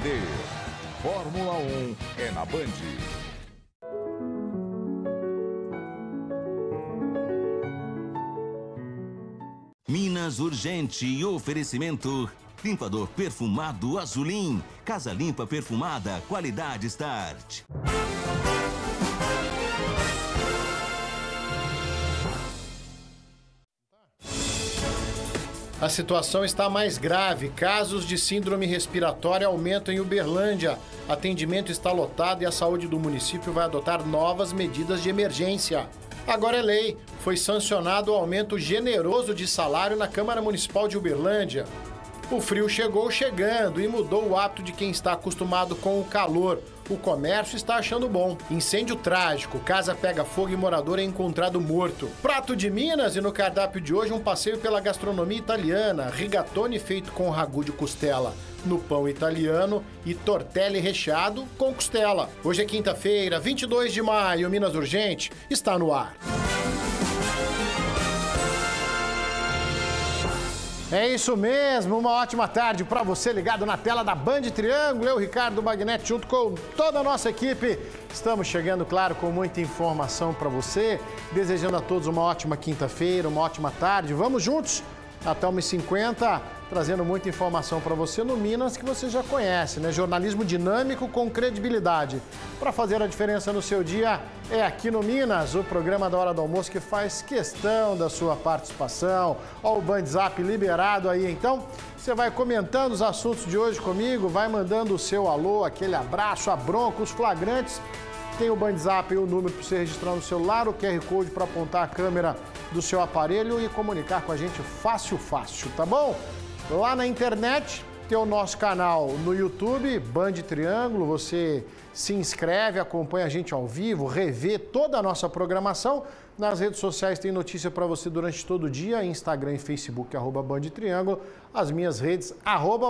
entender. Fórmula 1 é na Band. Minas Urgente e oferecimento. Limpador perfumado Azulim. Casa limpa perfumada, qualidade Start. A situação está mais grave. Casos de síndrome respiratória aumentam em Uberlândia. Atendimento está lotado e a saúde do município vai adotar novas medidas de emergência. Agora é lei. Foi sancionado o aumento generoso de salário na Câmara Municipal de Uberlândia. O frio chegou chegando e mudou o hábito de quem está acostumado com o calor. O comércio está achando bom. Incêndio trágico, casa pega fogo e morador é encontrado morto. Prato de Minas e no cardápio de hoje um passeio pela gastronomia italiana. Rigatone feito com ragu de costela no pão italiano e tortelli recheado com costela. Hoje é quinta-feira, 22 de maio. Minas Urgente está no ar. É isso mesmo, uma ótima tarde para você ligado na tela da Band Triângulo. Eu, Ricardo Magnete, junto com toda a nossa equipe, estamos chegando, claro, com muita informação para você, desejando a todos uma ótima quinta-feira, uma ótima tarde. Vamos juntos até 1h50, trazendo muita informação para você no Minas que você já conhece, né? Jornalismo dinâmico com credibilidade. Para fazer a diferença no seu dia, é aqui no Minas, o programa da Hora do Almoço que faz questão da sua participação. Ó, o BandZap liberado aí, então você vai comentando os assuntos de hoje comigo, vai mandando o seu alô, aquele abraço, a bronca, os flagrantes. Tem o BandZap e o número para você registrar no celular, o QR Code para apontar a câmera do seu aparelho e comunicar com a gente fácil, tá bom? Lá na internet tem o nosso canal no YouTube, Band Triângulo, você se inscreve, acompanha a gente ao vivo, revê toda a nossa programação. Nas redes sociais tem notícia para você durante todo o dia, Instagram e Facebook, @BandTriângulo, as minhas redes,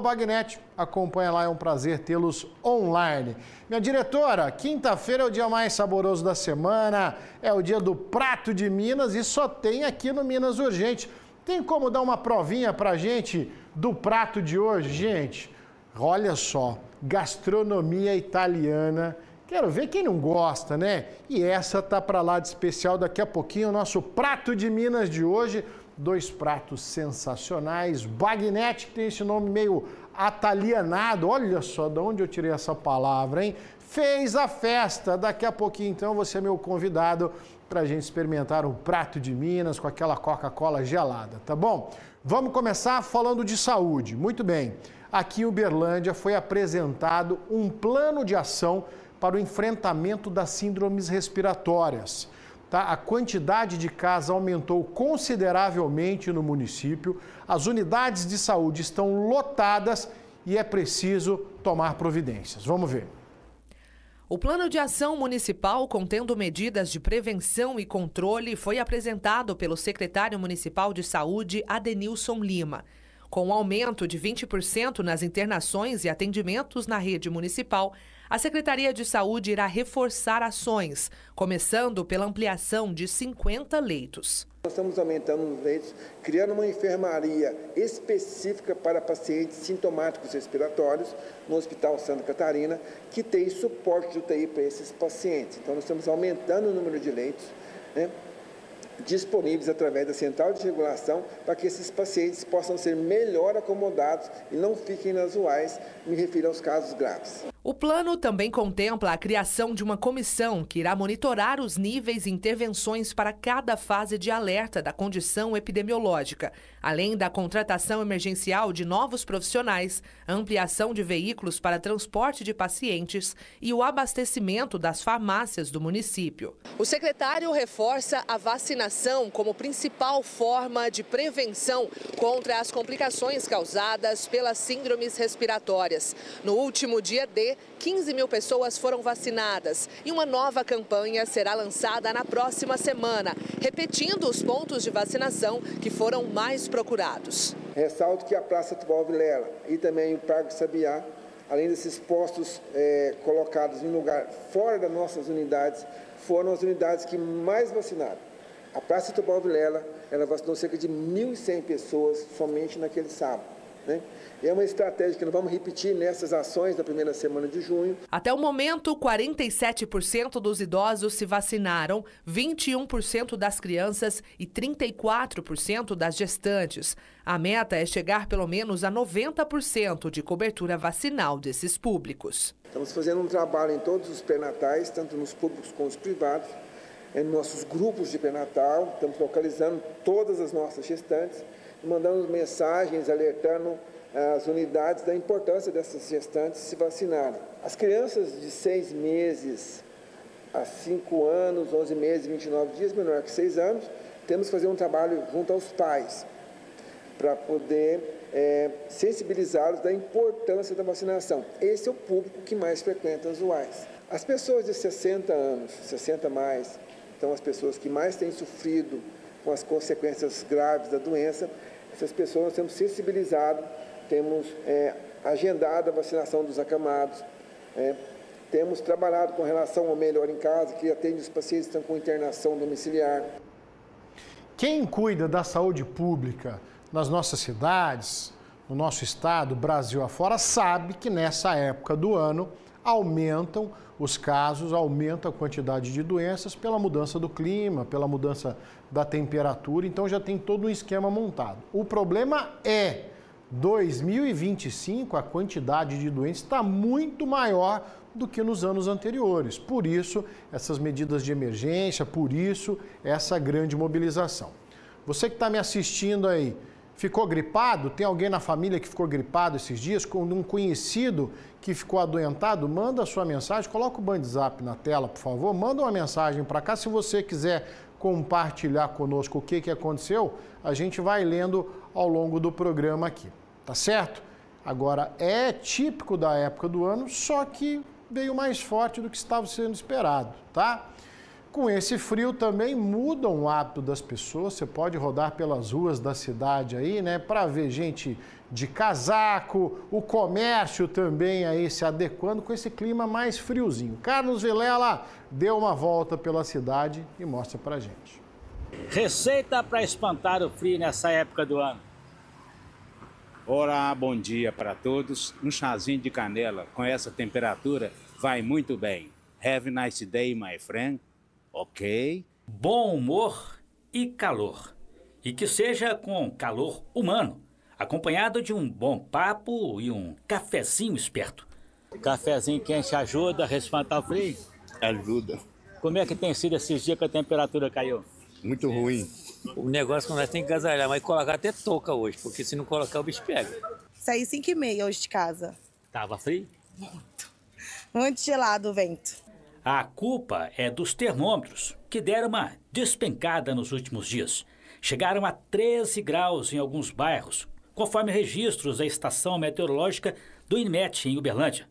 @Bagnet. Acompanha lá, é um prazer tê-los online. Minha diretora, quinta-feira é o dia mais saboroso da semana, é o dia do Prato de Minas e só tem aqui no Minas Urgente. Tem como dar uma provinha pra gente do prato de hoje, gente? Olha só, gastronomia italiana. Quero ver quem não gosta, né? E essa tá pra lá de especial daqui a pouquinho, o nosso Prato de Minas de hoje. 2 pratos sensacionais. Bagnet, que tem esse nome meio atalianado. Olha só de onde eu tirei essa palavra, hein? Fez a festa. Daqui a pouquinho, então, você é meu convidado para a gente experimentar um prato de Minas com aquela Coca-Cola gelada, tá bom? Vamos começar falando de saúde. Muito bem. Aqui em Uberlândia foi apresentado um plano de ação para o enfrentamento das síndromes respiratórias. Tá? A quantidade de casos aumentou consideravelmente no município, as unidades de saúde estão lotadas e é preciso tomar providências. Vamos ver. O Plano de Ação Municipal, contendo medidas de prevenção e controle, foi apresentado pelo secretário municipal de Saúde, Adenilson Lima. Com um aumento de 20% nas internações e atendimentos na rede municipal, a Secretaria de Saúde irá reforçar ações, começando pela ampliação de 50 leitos. Nós estamos aumentando os leitos, criando uma enfermaria específica para pacientes sintomáticos respiratórios no Hospital Santa Catarina, que tem suporte de UTI para esses pacientes. Então, nós estamos aumentando o número de leitos, né, disponíveis através da central de regulação para que esses pacientes possam ser melhor acomodados e não fiquem nas UAIs, me refiro aos casos graves. O plano também contempla a criação de uma comissão que irá monitorar os níveis e intervenções para cada fase de alerta da condição epidemiológica, além da contratação emergencial de novos profissionais, a ampliação de veículos para transporte de pacientes e o abastecimento das farmácias do município. O secretário reforça a vacinação como principal forma de prevenção contra as complicações causadas pelas síndromes respiratórias. No último dia D, 15 mil pessoas foram vacinadas e uma nova campanha será lançada na próxima semana, repetindo os pontos de vacinação que foram mais procurados. Ressalto que a Praça Tubal Vilela e também o Parque Sabiá, além desses postos colocados em lugar fora das nossas unidades, foram as unidades que mais vacinaram. A Praça Tubal Vilela, ela vacinou cerca de 1.100 pessoas somente naquele sábado. né? É uma estratégia que nós vamos repetir nessas ações da primeira semana de junho. Até o momento, 47% dos idosos se vacinaram, 21% das crianças e 34% das gestantes. A meta é chegar pelo menos a 90% de cobertura vacinal desses públicos. Estamos fazendo um trabalho em todos os pré-natais, tanto nos públicos como nos privados, nos nossos grupos de pré-natal. Estamos localizando todas as nossas gestantes e mandando mensagens alertando as unidades da importância dessas gestantes se vacinarem. As crianças de 6 meses a 5 anos, 11 meses e 29 dias, menor que 6 anos, temos que fazer um trabalho junto aos pais para poder sensibilizá-los da importância da vacinação. Esse é o público que mais frequenta as UAIs. As pessoas de 60 anos, 60 mais, então as pessoas que mais têm sofrido com as consequências graves da doença, essas pessoas nós temos sensibilizado, temos agendado a vacinação dos acamados, temos trabalhado com relação ao Melhor em Casa, que atende os pacientes que estão com internação domiciliar. Quem cuida da saúde pública nas nossas cidades, no nosso estado, Brasil afora, sabe que nessa época do ano aumentam os casos, aumenta a quantidade de doenças pela mudança do clima, pela mudança da temperatura, então já tem todo um esquema montado. O problema é 2025, a quantidade de doenças está muito maior do que nos anos anteriores. Por isso, essas medidas de emergência, por isso, essa grande mobilização. Você que está me assistindo aí, ficou gripado? Tem alguém na família que ficou gripado esses dias? Com um conhecido que ficou adoentado? Manda a sua mensagem, coloca o WhatsApp na tela, por favor. Manda uma mensagem para cá. Se você quiser compartilhar conosco o que aconteceu, a gente vai lendo ao longo do programa aqui, tá certo? Agora, é típico da época do ano, só que veio mais forte do que estava sendo esperado, tá? Com esse frio também muda o hábito das pessoas, você pode rodar pelas ruas da cidade aí, né, para ver gente de casaco, o comércio também aí se adequando com esse clima mais friozinho. Carlos Vilela deu uma volta pela cidade e mostra pra gente. Receita para espantar o frio nessa época do ano. Ora, bom dia para todos. Um chazinho de canela com essa temperatura vai muito bem. Have a nice day, my friend. Ok? Bom humor e calor. E que seja com calor humano, acompanhado de um bom papo e um cafezinho esperto. Cafezinho quente ajuda a espantar o frio? Ajuda. Como é que tem sido esses dias que a temperatura caiu? Muito ruim. O negócio que nós temos que agasalhar, mas colocar até touca hoje, porque se não colocar o bicho pega. Saí 5h30 hoje de casa. Tava frio? Muito gelado o vento. A culpa é dos termômetros, que deram uma despencada nos últimos dias. Chegaram a 13 graus em alguns bairros, conforme registros da estação meteorológica do INMET em Uberlândia.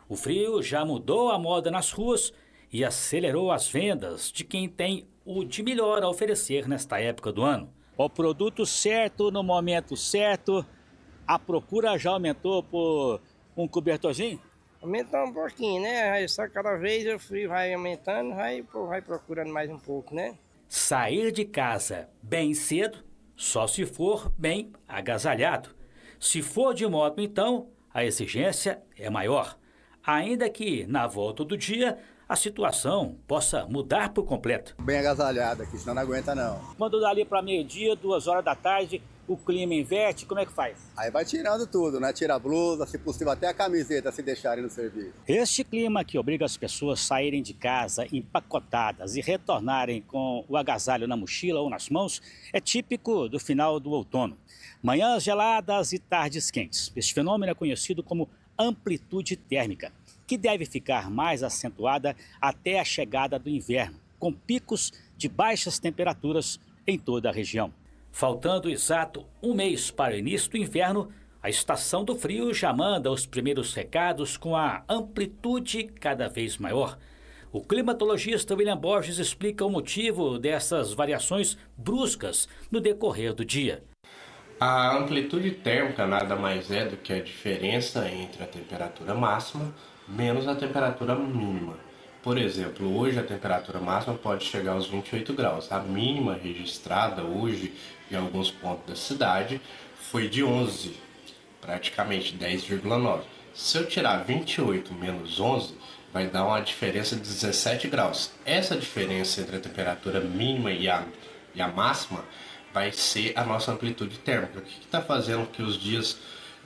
O frio já mudou a moda nas ruas e acelerou as vendas de quem tem o de melhor a oferecer nesta época do ano. O produto certo no momento certo. A procura já aumentou por um cobertorzinho? Aumentou um pouquinho, né? Aí só cada vez o frio vai aumentando, vai procurando mais um pouco, né? Sair de casa bem cedo, só se for bem agasalhado. Se for de moto, então, a exigência é maior. Ainda que, na volta do dia, a situação possa mudar por completo. Bem agasalhado aqui, senão não aguenta não. Quando dá ali para meio-dia, 2 horas da tarde, o clima inverte, como é que faz? Aí vai tirando tudo, né? Tira a blusa, se possível até a camiseta, se deixarem no serviço. Este clima que obriga as pessoas a saírem de casa empacotadas e retornarem com o agasalho na mochila ou nas mãos é típico do final do outono. Manhãs geladas e tardes quentes. Este fenômeno é conhecido como amplitude térmica, que deve ficar mais acentuada até a chegada do inverno, com picos de baixas temperaturas em toda a região. Faltando exato um mês para o início do inverno, a estação do frio já manda os primeiros recados com a amplitude cada vez maior. O climatologista William Borges explica o motivo dessas variações bruscas no decorrer do dia. A amplitude térmica nada mais é do que a diferença entre a temperatura máxima menos a temperatura mínima. Por exemplo, hoje a temperatura máxima pode chegar aos 28 graus. A mínima registrada hoje em alguns pontos da cidade foi de 11. praticamente 10,9. Se eu tirar 28 menos 11, vai dar uma diferença de 17 graus. Essa diferença entre a temperatura mínima e a máxima vai ser a nossa amplitude térmica. O que está fazendo que os dias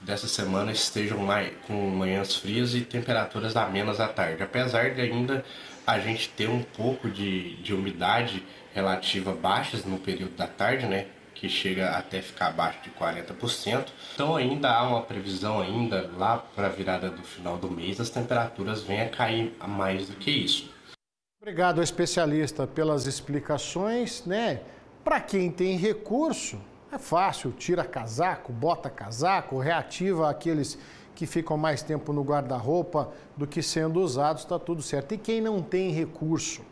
dessa semana estejam com manhãs frias e temperaturas amenas à tarde? Apesar de ainda a gente ter um pouco de umidade relativa baixas no período da tarde, né? Que chega até ficar abaixo de 40%. Então ainda há uma previsão ainda lá para a virada do final do mês, as temperaturas venham a cair a mais do que isso. Obrigado ao especialista pelas explicações, né? Para quem tem recurso, é fácil, tira casaco, bota casaco, reativa aqueles que ficam mais tempo no guarda-roupa do que sendo usados, está tudo certo. E quem não tem recurso?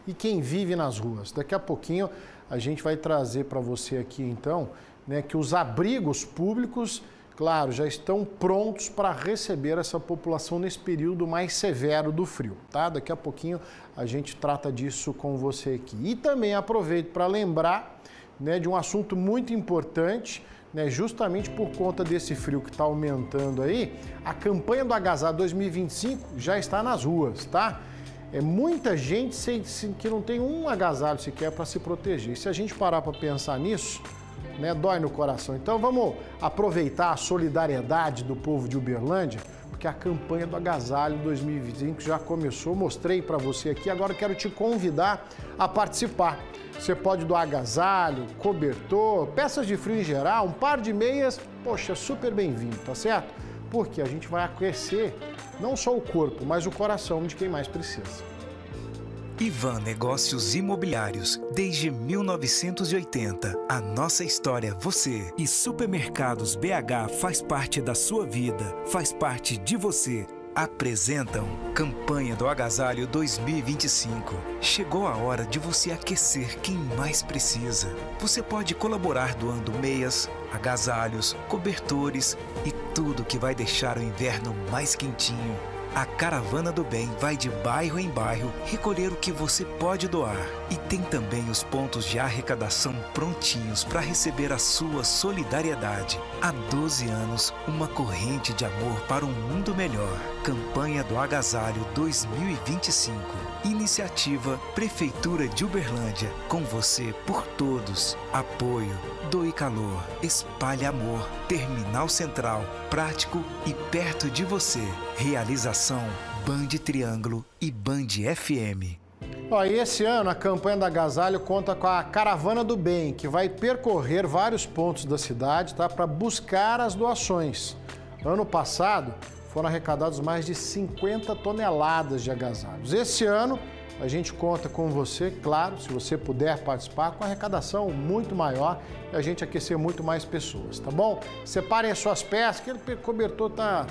E quem vive nas ruas? Daqui a pouquinho a gente vai trazer para você aqui, então, né, que os abrigos públicos, claro, já estão prontos para receber essa população nesse período mais severo do frio, tá? Daqui a pouquinho a gente trata disso com você aqui. E também aproveito para lembrar, né, de um assunto muito importante, né, justamente por conta desse frio que está aumentando aí, a campanha do Agasalho 2025 já está nas ruas, tá? É muita gente que não tem um agasalho sequer para se proteger. E se a gente parar para pensar nisso, né, dói no coração. Então vamos aproveitar a solidariedade do povo de Uberlândia, porque a campanha do Agasalho 2025 já começou, mostrei para você aqui, agora quero te convidar a participar. Você pode doar agasalho, cobertor, peças de frio em geral, um par de meias, poxa, super bem-vindo, tá certo? Porque a gente vai aquecer não só o corpo, mas o coração de quem mais precisa. Ivan Negócios Imobiliários, desde 1980. A nossa história, você. E Supermercados BH faz parte da sua vida, faz parte de você. Apresentam Campanha do Agasalho 2025. Chegou a hora de você aquecer quem mais precisa. Você pode colaborar doando meias, agasalhos, cobertores e tudo que vai deixar o inverno mais quentinho. A Caravana do Bem vai de bairro em bairro recolher o que você pode doar. E tem também os pontos de arrecadação prontinhos para receber a sua solidariedade. Há 12 anos, uma corrente de amor para um mundo melhor. Campanha do Agasalho 2025. Iniciativa Prefeitura de Uberlândia. Com você por todos. Apoio Doe Calor. Espalhe Amor. Terminal Central. Prático e perto de você. Realização Band Triângulo e Band FM. Ó, e esse ano a campanha da Agasalho conta com a Caravana do Bem, que vai percorrer vários pontos da cidade, tá, para buscar as doações. Ano passado foram arrecadados mais de 50 toneladas de agasalhos. Esse ano a gente conta com você, claro, se você puder participar, com arrecadação muito maior e a gente aquecer muito mais pessoas, tá bom? Separem as suas peças, aquele cobertor tá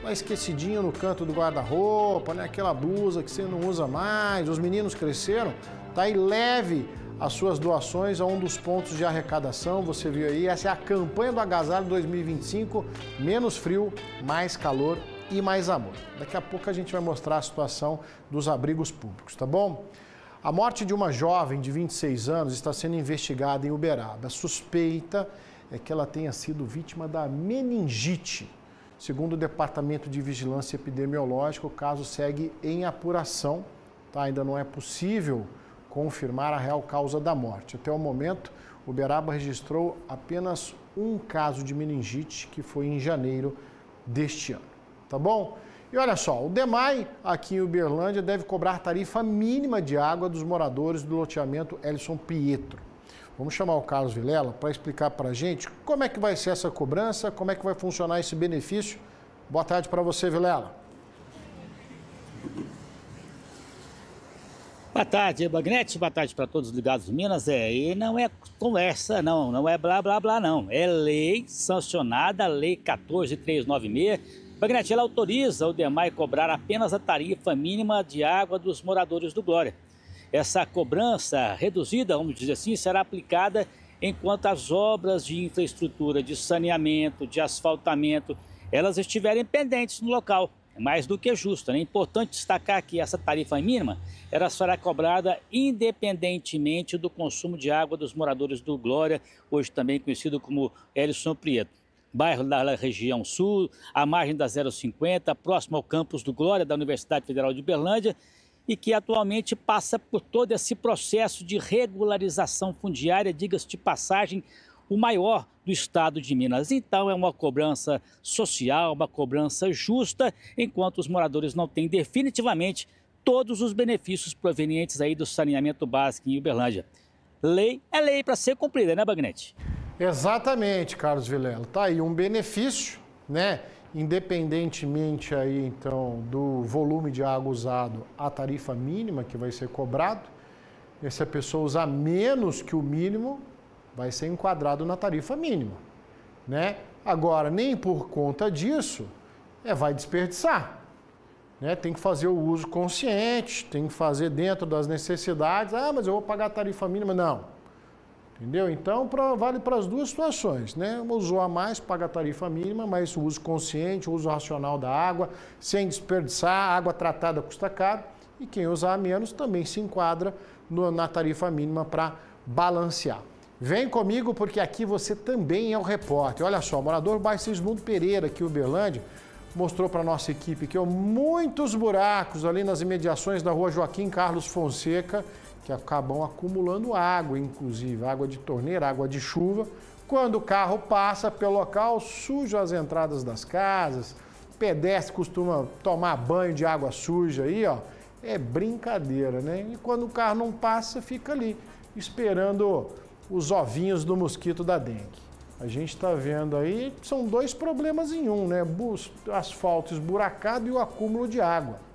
esquecidinho no canto do guarda-roupa, né? Aquela blusa que você não usa mais, os meninos cresceram, tá? E leve as suas doações a um dos pontos de arrecadação, você viu aí, essa é a campanha do Agasalho 2025, menos frio, mais calor e mais amor. Daqui a pouco a gente vai mostrar a situação dos abrigos públicos, tá bom? A morte de uma jovem de 26 anos está sendo investigada em Uberaba. A suspeita é que ela tenha sido vítima da meningite. Segundo o Departamento de Vigilância Epidemiológica, o caso segue em apuração, tá? Ainda não é possível confirmar a real causa da morte. Até o momento, Uberaba registrou apenas um caso de meningite, que foi em janeiro deste ano. Tá bom? E olha só, o DEMAI aqui em Uberlândia deve cobrar tarifa mínima de água dos moradores do loteamento Elson Pietro. Vamos chamar o Carlos Vilela para explicar para a gente como é que vai ser essa cobrança, como é que vai funcionar esse benefício. Boa tarde para você, Vilela. Boa tarde, Bagnete. Boa tarde para todos ligados em Minas. E não é conversa, não é blá, blá, blá, não. É lei sancionada, Lei 14.396. Bagnete, ela autoriza o DEMAI cobrar apenas a tarifa mínima de água dos moradores do Glória. Essa cobrança reduzida, vamos dizer assim, será aplicada enquanto as obras de infraestrutura, de saneamento, de asfaltamento, elas estiverem pendentes no local. É mais do que justo, né? É importante destacar que essa tarifa mínima, ela será cobrada independentemente do consumo de água dos moradores do Glória, hoje também conhecido como Elson Prieto. bairro da região sul, à margem da 050, próximo ao campus do Glória da Universidade Federal de Uberlândia, e que atualmente passa por todo esse processo de regularização fundiária, diga-se de passagem, o maior do estado de Minas. Então é uma cobrança social, uma cobrança justa, enquanto os moradores não têm definitivamente todos os benefícios provenientes aí do saneamento básico em Uberlândia. Lei é lei para ser cumprida, né, Bagnetti? Exatamente, Carlos Vilela. Tá aí um benefício, né? Independentemente aí, então, do volume de água usado, a tarifa mínima que vai ser cobrado. E se a pessoa usar menos que o mínimo, vai ser enquadrado na tarifa mínima, né? Agora, nem por conta disso, vai desperdiçar, né? Tem que fazer o uso consciente, tem que fazer dentro das necessidades. Ah, mas eu vou pagar a tarifa mínima. Não. Entendeu? Então, vale para as duas situações, né? Usou a mais, paga a tarifa mínima, mas o uso consciente, o uso racional da água, sem desperdiçar, água tratada custa caro, e quem usar menos também se enquadra na tarifa mínima para balancear. Vem comigo, porque aqui você também é o repórter. Olha só, o morador do bairro Sismundo Pereira, aqui em Uberlândia, mostrou para a nossa equipe que há muitos buracos ali nas imediações da rua Joaquim Carlos Fonseca, que acabam acumulando água, inclusive água de torneira, água de chuva. Quando o carro passa pelo local, suja as entradas das casas, pedestre costuma tomar banho de água suja aí, ó. É brincadeira, né? E quando o carro não passa, fica ali, esperando os ovinhos do mosquito da dengue. A gente está vendo aí, são dois problemas em um, né? Asfalto esburacado e o acúmulo de água.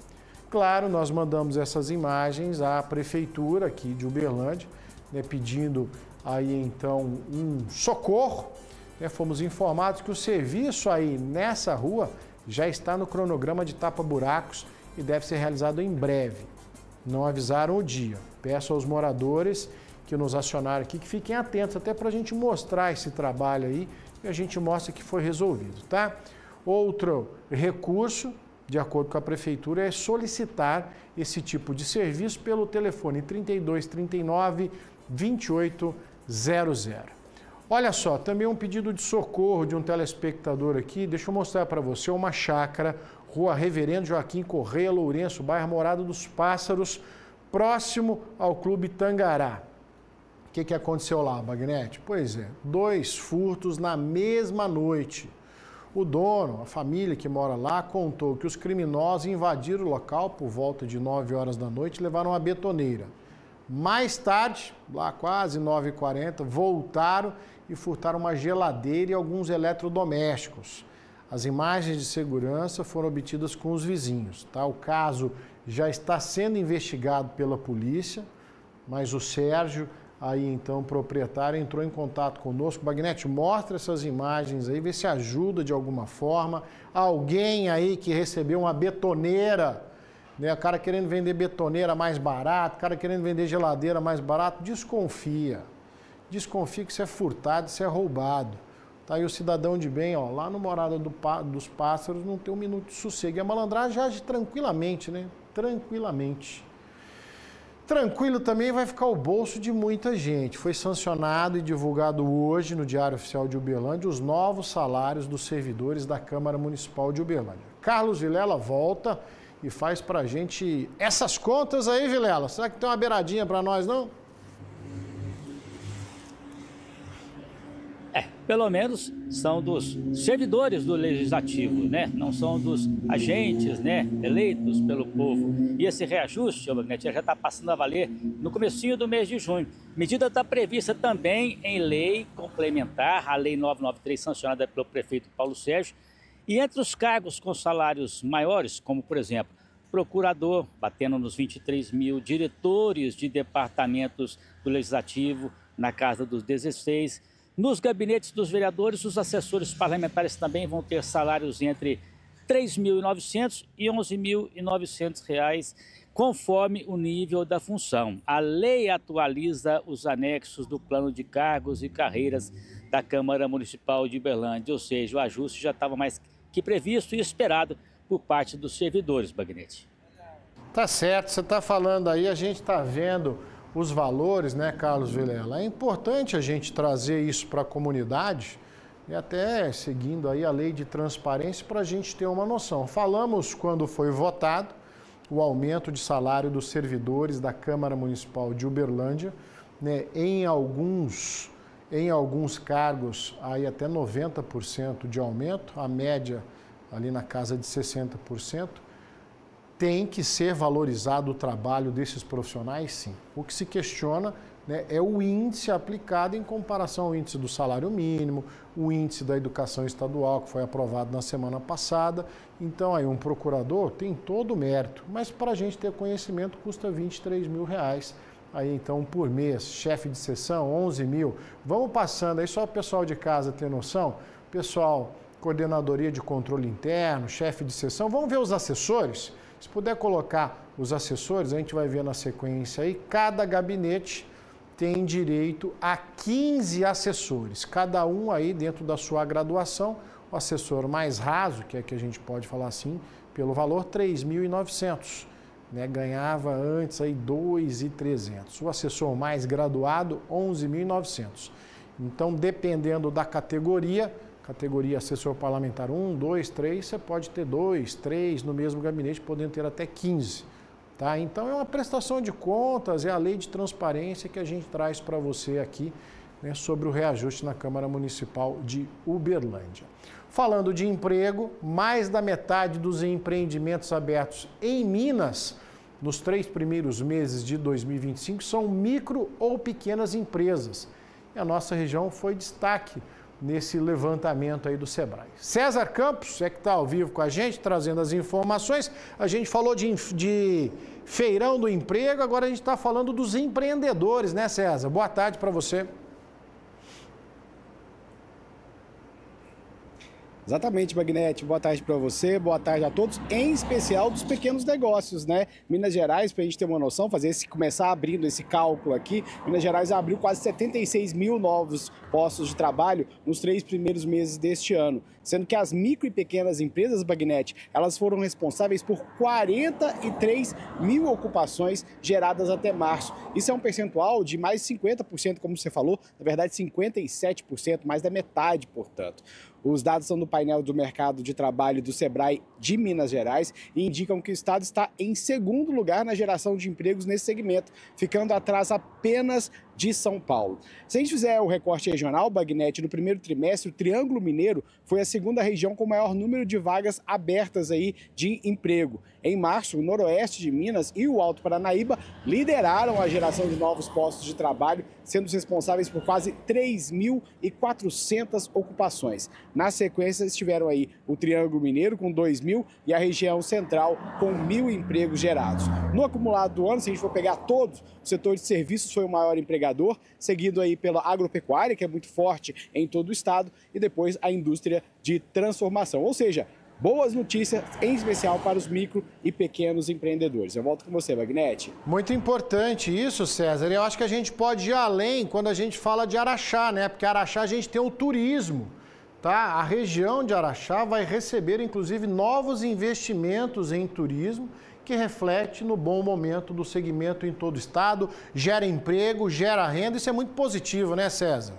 Claro, nós mandamos essas imagens à prefeitura aqui de Uberlândia, né, pedindo aí então um socorro. Né, fomos informados que o serviço aí nessa rua já está no cronograma de tapa-buracos e deve ser realizado em breve. Não avisaram o dia. Peço aos moradores que nos acionaram aqui que fiquem atentos, até para a gente mostrar esse trabalho aí e a gente mostra que foi resolvido, tá? Outro recurso, de acordo com a prefeitura, é solicitar esse tipo de serviço pelo telefone 3239-2800. Olha só, também um pedido de socorro de um telespectador aqui. Deixa eu mostrar para você uma chácara, Rua Reverendo Joaquim Correia Lourenço, bairro Morada dos Pássaros, próximo ao Clube Tangará. O que aconteceu lá, Bagnetti? Pois é, 2 furtos na mesma noite. O dono, a família que mora lá, contou que os criminosos invadiram o local por volta de 9 horas da noite e levaram uma betoneira. Mais tarde, lá quase 9h40, voltaram e furtaram uma geladeira e alguns eletrodomésticos. As imagens de segurança foram obtidas com os vizinhos. Tá? O caso já está sendo investigado pela polícia, mas o Sérgio, aí então proprietário, entrou em contato conosco. Bagnetti, mostra essas imagens aí, vê se ajuda de alguma forma. Alguém aí que recebeu uma betoneira, né? O cara querendo vender betoneira mais barato, o cara querendo vender geladeira mais barato, desconfia. Desconfia que isso é furtado, isso é roubado. Tá aí o cidadão de bem, ó, lá no Morada dos Pássaros, não tem um minuto de sossego. E a malandragem age tranquilamente, né? Tranquilamente. Tranquilo também vai ficar o bolso de muita gente. Foi sancionado e divulgado hoje no Diário Oficial de Uberlândia os novos salários dos servidores da Câmara Municipal de Uberlândia. Carlos Vilela volta e faz pra gente essas contas aí, Vilela. Será que tem uma beiradinha pra nós, não? Pelo menos são dos servidores do Legislativo, né? Não são dos agentes, né, eleitos pelo povo. E esse reajuste, já está passando a valer no comecinho do mês de junho. A medida está prevista também em lei complementar, a Lei 993, sancionada pelo prefeito Paulo Sérgio. E entre os cargos com salários maiores, como por exemplo, procurador, batendo nos 23 mil, diretores de departamentos do Legislativo, na casa dos 16. Nos gabinetes dos vereadores, os assessores parlamentares também vão ter salários entre R$ 3.900 e R$ 11.900, conforme o nível da função. A lei atualiza os anexos do plano de cargos e carreiras da Câmara Municipal de Uberlândia, ou seja, o ajuste já estava mais que previsto e esperado por parte dos servidores, Bagnetti. Tá certo, você está falando aí, a gente está vendo os valores, né, Carlos Vilela? É importante a gente trazer isso para a comunidade, e até seguindo aí a lei de transparência para a gente ter uma noção. Falamos quando foi votado o aumento de salário dos servidores da Câmara Municipal de Uberlândia, né, em alguns cargos aí até 90% de aumento, a média ali na casa de 60%. Tem que ser valorizado o trabalho desses profissionais, sim. O que se questiona, né, é o índice aplicado em comparação ao índice do salário mínimo, o índice da educação estadual, que foi aprovado na semana passada. Então, aí um procurador tem todo o mérito, mas para a gente ter conhecimento custa R$23 mil. Aí, então, por mês, chefe de seção, 11 mil. Vamos passando aí, só o pessoal de casa ter noção. Pessoal, coordenadoria de controle interno, chefe de seção. Vamos ver os assessores? Se puder colocar os assessores, a gente vai ver na sequência aí, cada gabinete tem direito a 15 assessores, cada um aí dentro da sua graduação. O assessor mais raso, que é que a gente pode falar assim, pelo valor R$ 3.900, né? Ganhava antes aí R$ 2.300. O assessor mais graduado, R$ 11.900. Então, dependendo da categoria assessor parlamentar 1, 2, 3, você pode ter 2, 3 no mesmo gabinete, podendo ter até 15. Tá? Então é uma prestação de contas, é a lei de transparência que a gente traz para você aqui, né, sobre o reajuste na Câmara Municipal de Uberlândia. Falando de emprego, mais da metade dos empreendimentos abertos em Minas nos 3 primeiros meses de 2025 são micro ou pequenas empresas. E a nossa região foi destaque nesse levantamento aí do Sebrae. César Campos é que está ao vivo com a gente, trazendo as informações. A gente falou de feirão do emprego, agora a gente está falando dos empreendedores, né, César? Boa tarde para você. Exatamente, Magnete. Boa tarde para você, boa tarde a todos, em especial dos pequenos negócios, né? Minas Gerais, para a gente ter uma noção, começar abrindo esse cálculo aqui, Minas Gerais abriu quase 76 mil novos postos de trabalho nos 3 primeiros meses deste ano, sendo que as micro e pequenas empresas, Magnete, elas foram responsáveis por 43 mil ocupações geradas até março. Isso é um percentual de mais de 50%, como você falou, na verdade 57%, mais da metade, portanto. Os dados são do painel do mercado de trabalho do Sebrae de Minas Gerais e indicam que o estado está em segundo lugar na geração de empregos nesse segmento, ficando atrás apenas de São Paulo. Se a gente fizer o recorte regional, Bagnete, no primeiro trimestre, o Triângulo Mineiro foi a segunda região com o maior número de vagas abertas aí de emprego. Em março, o Noroeste de Minas e o Alto Paranaíba lideraram a geração de novos postos de trabalho, sendo responsáveis por quase 3.400 ocupações. Na sequência, estiveram aí o Triângulo Mineiro com 2.000 e a região central com 1.000 empregos gerados. No acumulado do ano, se a gente for pegar todos, o setor de serviços foi o maior empregador, seguido aí pela agropecuária, que é muito forte em todo o estado, e depois a indústria de transformação. Ou seja, boas notícias, em especial para os micro e pequenos empreendedores. Eu volto com você, Magnete. Muito importante isso, César. Eu acho que a gente pode ir além quando a gente fala de Araxá, né? Porque Araxá a gente tem o turismo, tá? A região de Araxá vai receber, inclusive, novos investimentos em turismo, que reflete no bom momento do segmento em todo o estado, gera emprego, gera renda. Isso é muito positivo, né, César?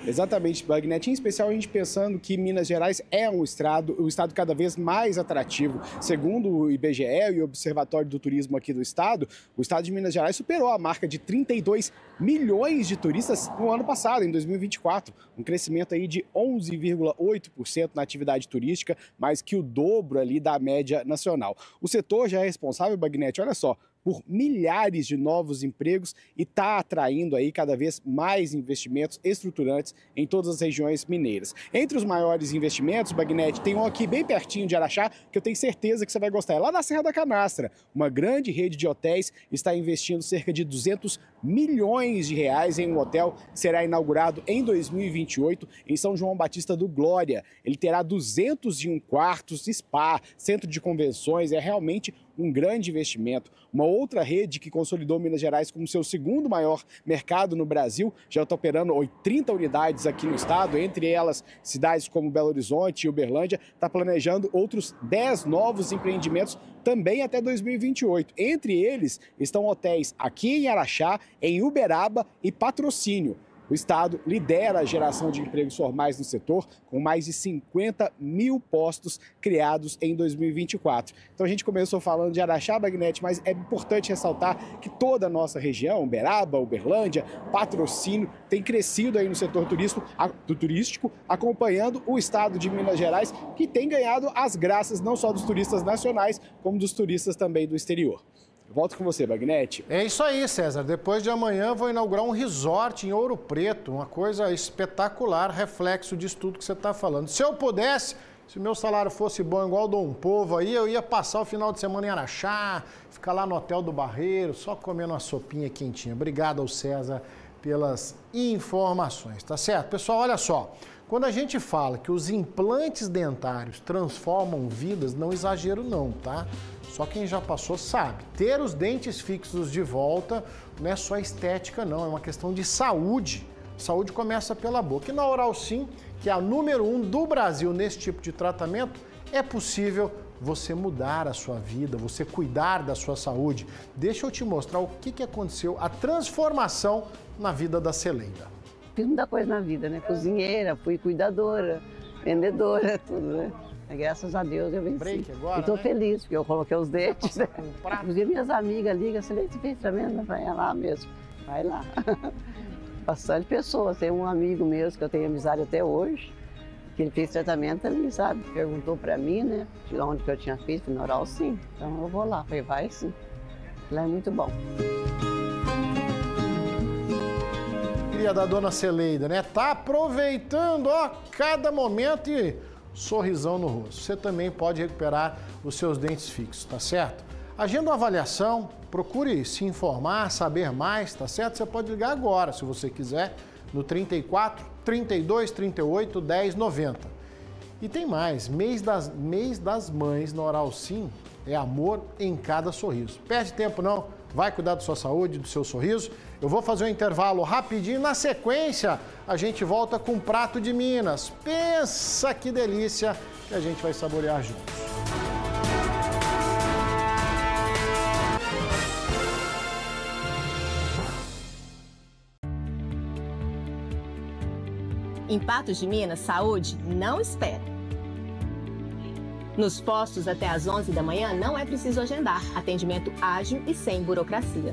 Exatamente, Bagnete. Em especial, a gente pensando que Minas Gerais é um estado cada vez mais atrativo. Segundo o IBGE e o Observatório do Turismo aqui do estado, o estado de Minas Gerais superou a marca de 32 milhões de turistas no ano passado, em 2024. Um crescimento aí de 11,8% na atividade turística, mais que o dobro ali da média nacional. O setor já é responsável, Bagnete, olha só, por milhares de novos empregos e está atraindo aí cada vez mais investimentos estruturantes em todas as regiões mineiras. Entre os maiores investimentos, Bagnete, tem um aqui bem pertinho de Araxá, que eu tenho certeza que você vai gostar. É lá na Serra da Canastra. Uma grande rede de hotéis está investindo cerca de 200 milhões de reais em um hotel que será inaugurado em 2028 em São João Batista do Glória. Ele terá 201 quartos, spa, centro de convenções, é realmente um grande investimento. Uma outra rede que consolidou Minas Gerais como seu segundo maior mercado no Brasil, já está operando 30 unidades aqui no estado, entre elas cidades como Belo Horizonte e Uberlândia, está planejando outros 10 novos empreendimentos também até 2028. Entre eles estão hotéis aqui em Araxá, em Uberaba e Patrocínio. O Estado lidera a geração de empregos formais no setor, com mais de 50 mil postos criados em 2024. Então a gente começou falando de Araxá, Bagnete, mas é importante ressaltar que toda a nossa região, Uberaba, Uberlândia, Patrocínio, tem crescido aí no setor turístico, acompanhando o Estado de Minas Gerais, que tem ganhado as graças não só dos turistas nacionais, como dos turistas também do exterior. Volto com você, Bagnete. É isso aí, César. Depois de amanhã vou inaugurar um resort em Ouro Preto, uma coisa espetacular, reflexo disso tudo que você está falando. Se eu pudesse, se o meu salário fosse bom igual o do povo aí, eu ia passar o final de semana em Araxá, ficar lá no Hotel do Barreiro, só comendo uma sopinha quentinha. Obrigado ao César pelas informações, tá certo? Pessoal, olha só, quando a gente fala que os implantes dentários transformam vidas, não exagero não, tá? Só quem já passou sabe. Ter os dentes fixos de volta não é só estética, não. É uma questão de saúde. Saúde começa pela boca. E na Oral Sim, que é a número 1 do Brasil nesse tipo de tratamento, é possível você mudar a sua vida, você cuidar da sua saúde. Deixa eu te mostrar o que aconteceu, a transformação na vida da Celeida. Fiz muita coisa na vida, né? Cozinheira, fui cuidadora, vendedora, tudo, né? Graças a Deus eu venci. E tô feliz, porque eu coloquei os dentes. Né? Inclusive minhas amigas ligam, você fez tratamento? Vai lá mesmo, vai lá. Bastante pessoas, tem um amigo mesmo que eu tenho amizade até hoje, que ele fez tratamento também, sabe? Perguntou pra mim, né, de onde que eu tinha feito, na Oral Sim. Então eu vou lá, falei, vai sim. Lá é muito bom. Da dona Celeida, né? Tá aproveitando, ó, cada momento e sorrisão no rosto. Você também pode recuperar os seus dentes fixos, tá certo? Agenda uma avaliação, procure se informar, saber mais, tá certo? Você pode ligar agora, se você quiser, no 34 32 38 10 90. E tem mais, mês das mães na Oral Sim é amor em cada sorriso. Perde tempo não, vai cuidar da sua saúde, do seu sorriso. Eu vou fazer um intervalo rapidinho, na sequência a gente volta com um prato de Minas. Pensa que delícia que a gente vai saborear juntos. Em Patos de Minas, saúde não espera. Nos postos até às 11 da manhã não é preciso agendar. Atendimento ágil e sem burocracia.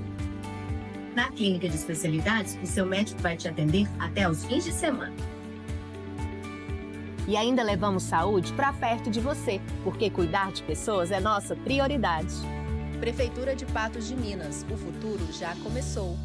Na clínica de especialidades, o seu médico vai te atender até os fins de semana. E ainda levamos saúde para perto de você, porque cuidar de pessoas é nossa prioridade. Prefeitura de Patos de Minas, o futuro já começou.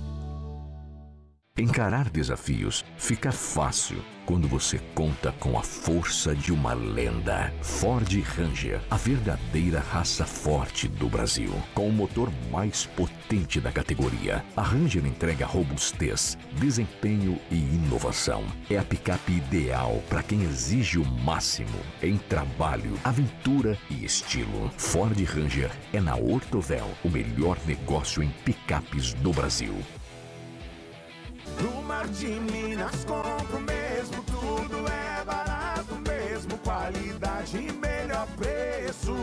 Encarar desafios fica fácil quando você conta com a força de uma lenda. Ford Ranger, a verdadeira raça forte do Brasil. Com o motor mais potente da categoria, a Ranger entrega robustez, desempenho e inovação. É a picape ideal para quem exige o máximo em trabalho, aventura e estilo. Ford Ranger é na Ortovel, o melhor negócio em picapes do Brasil. No Mar de Minas compro mesmo, tudo é barato mesmo, qualidade e melhor preço.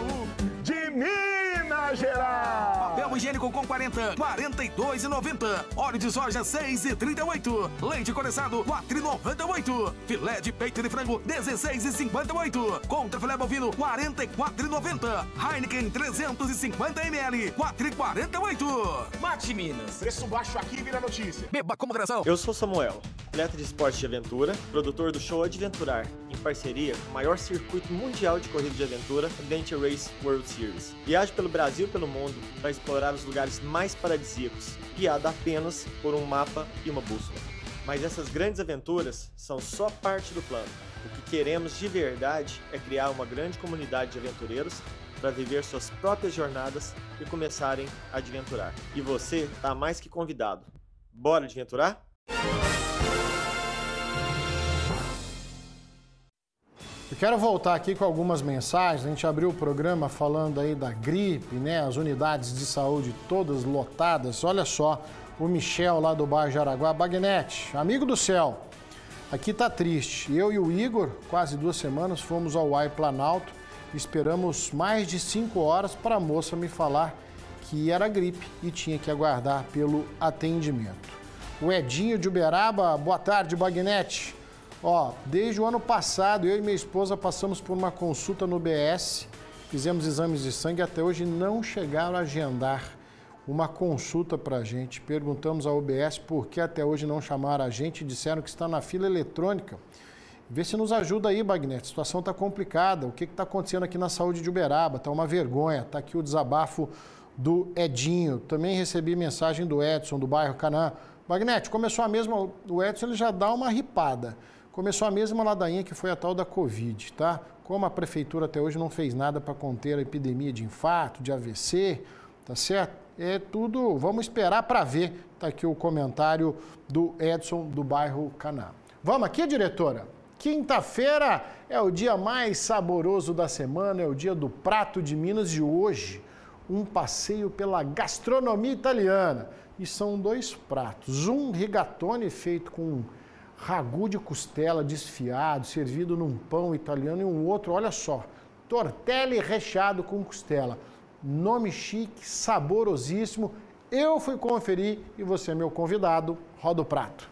De Minas Gerais! Papel higiênico com 40, R$ 42,90. Óleo de soja, R$ 6,38. Leite condensado, R$ 4,98. Filé de peito de frango, R$ 16,58. Contra filé bovino, R$ 44,90. Heineken 350 ml, R$ 4,48. Mate Minas, preço baixo aqui vira notícia. Beba com moderação. Eu sou Samuel, atleta de esporte de aventura, produtor do show Adventurar, em parceria com o maior circuito mundial de corrida de aventura, Adventure Race World Series. Viajo pelo Brasil e pelo mundo para explorar os lugares mais paradisíacos, guiado apenas por um mapa e uma bússola. Mas essas grandes aventuras são só parte do plano. O que queremos de verdade é criar uma grande comunidade de aventureiros para viver suas próprias jornadas e começarem a adventurar. E você está mais que convidado. Bora adventurar? Eu quero voltar aqui com algumas mensagens. A gente abriu o programa falando aí da gripe, né? As unidades de saúde todas lotadas. Olha só, o Michel lá do bairro Jaraguá. Bagnete, amigo do céu, aqui tá triste. Eu e o Igor, quase 2 semanas, fomos ao UAI Planalto. Esperamos mais de 5 horas para a moça me falar que era gripe e tinha que aguardar pelo atendimento. O Edinho de Uberaba, boa tarde, Bagnete. Ó, desde o ano passado, eu e minha esposa passamos por uma consulta no BS, fizemos exames de sangue e até hoje não chegaram a agendar uma consulta pra gente. Perguntamos ao UBS por que até hoje não chamaram a gente e disseram que está na fila eletrônica. Vê se nos ajuda aí, Bagnete, a situação está complicada. O que está acontecendo aqui na saúde de Uberaba? Está uma vergonha. Está aqui o desabafo do Edinho. Também recebi mensagem do Edson, do bairro Canaã. Bagnete, começou a mesma... O Edson ele já dá uma ripada. Começou a mesma ladainha que foi a tal da Covid, tá? Como a prefeitura até hoje não fez nada para conter a epidemia de infarto, de AVC, tá certo? É tudo... Vamos esperar para ver. Está aqui o comentário do Edson, do bairro Canaã. Vamos aqui, diretora? Quinta-feira é o dia mais saboroso da semana, é o dia do Prato de Minas e hoje um passeio pela gastronomia italiana. E são 2 pratos, um rigatone feito com ragu de costela desfiado, servido num pão italiano e um outro, olha só, tortelli recheado com costela. Nome chique, saborosíssimo. Eu fui conferir e você é meu convidado. Roda o prato.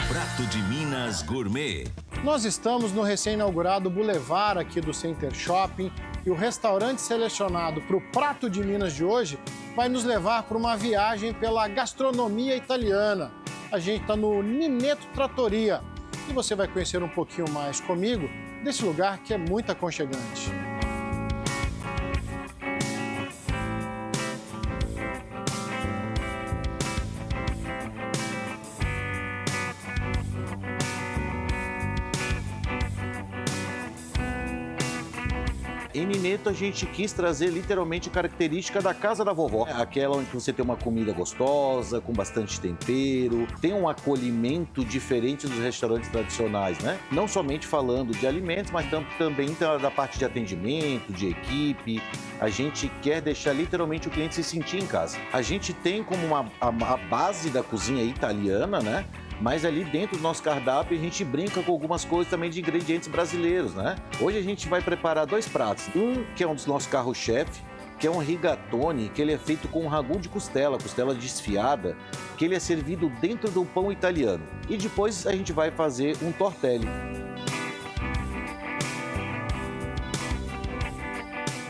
Prato de Minas Gourmet. Nós estamos no recém-inaugurado Boulevard aqui do Center Shopping e o restaurante selecionado para o Prato de Minas de hoje vai nos levar para uma viagem pela gastronomia italiana. A gente está no Ninetto Trattoria e você vai conhecer um pouquinho mais comigo desse lugar que é muito aconchegante. Em Ninetto, a gente quis trazer literalmente a característica da casa da vovó. Aquela onde você tem uma comida gostosa, com bastante tempero, tem um acolhimento diferente dos restaurantes tradicionais, né? Não somente falando de alimentos, mas também da parte de atendimento, de equipe. A gente quer deixar literalmente o cliente se sentir em casa. A gente tem como a base da cozinha italiana, né? Mas ali dentro do nosso cardápio a gente brinca com algumas coisas também de ingredientes brasileiros, né? Hoje a gente vai preparar 2 pratos. Um que é um dos nossos carro-chefe, que é um rigatone, que ele é feito com um ragu de costela desfiada, que ele é servido dentro do pão italiano. E depois a gente vai fazer um tortelli.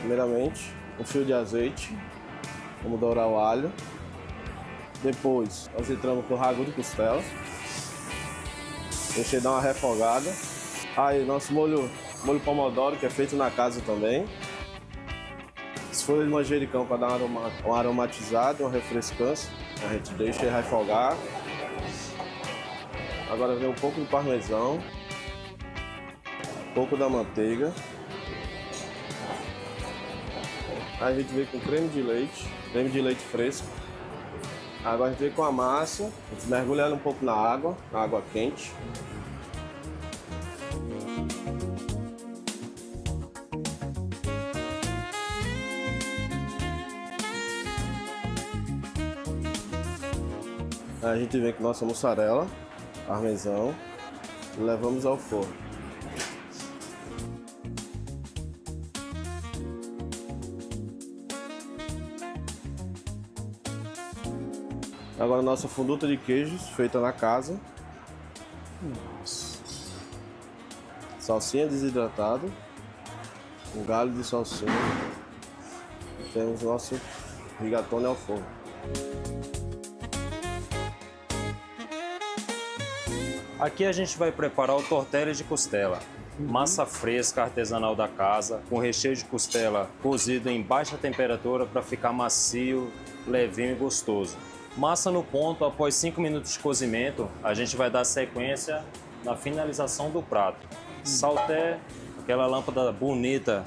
Primeiramente, um fio de azeite, vamos dourar o alho. Depois, nós entramos com o ragu de costela. Deixa ele dar uma refogada. Aí, nosso molho pomodoro, que é feito na casa também. As folhas de manjericão para dar uma aromatizada, uma refrescância. A gente deixa ele refogar. Agora vem um pouco de parmesão. Um pouco da manteiga. Aí a gente vem com creme de leite fresco. Agora a gente vem com a massa, a gente mergulha ela um pouco na água quente. Aí a gente vem com nossa mussarela, parmesão, e levamos ao forno. Agora a nossa funduta de queijos, feita na casa. Nossa. Salsinha desidratada. Um galho de salsinha. E temos nosso rigatone ao forno. Aqui a gente vai preparar o tortelli de costela. Massa fresca artesanal da casa, com recheio de costela cozido em baixa temperatura para ficar macio, levinho e gostoso. Massa no ponto, após 5 minutos de cozimento, a gente vai dar sequência na finalização do prato. Salté, aquela lâmpada bonita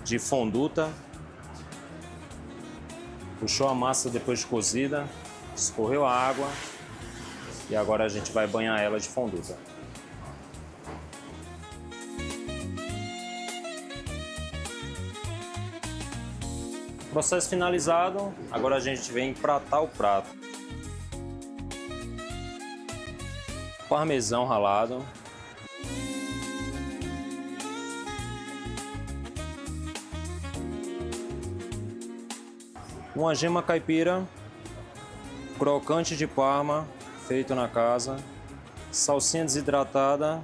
de fonduta. Puxou a massa depois de cozida, escorreu a água e agora a gente vai banhar ela de fonduta. Processo finalizado, agora a gente vem empratar o prato. Parmesão ralado. Uma gema caipira. crocante de Parma, feito na casa, salsinha desidratada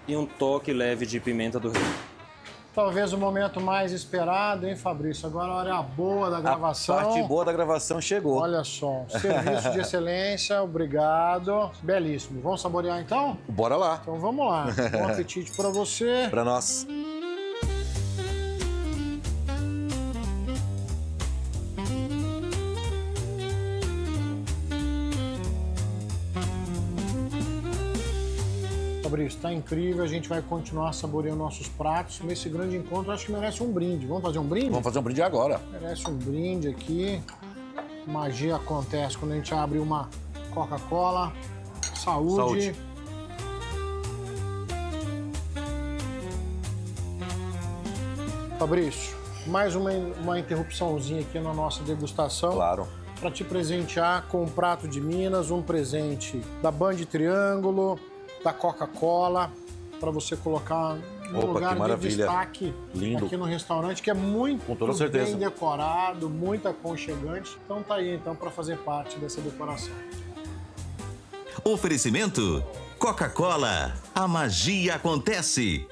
e um toque leve de pimenta do reino. Talvez o momento mais esperado, hein, Fabrício? Agora a hora boa da gravação. A parte boa da gravação chegou. Olha só, serviço de excelência, obrigado. Belíssimo. Vamos saborear então? Bora lá. Então vamos lá. Bom apetite para você. Para nós. Fabrício, tá incrível, a gente vai continuar saboreando nossos pratos. Nesse grande encontro, acho que merece um brinde. Vamos fazer um brinde? Vamos fazer um brinde agora. Merece um brinde aqui. Magia acontece quando a gente abre uma Coca-Cola. Saúde. Saúde. Fabrício, mais uma interrupçãozinha aqui na nossa degustação. Claro. Para te presentear com um prato de Minas, um presente da Band Triângulo, da Coca-Cola, para você colocar no lugar de destaque. Lindo. Aqui no restaurante, que é muito bem decorado, muito aconchegante. Então tá aí então para fazer parte dessa decoração. Oferecimento Coca-Cola. A magia acontece.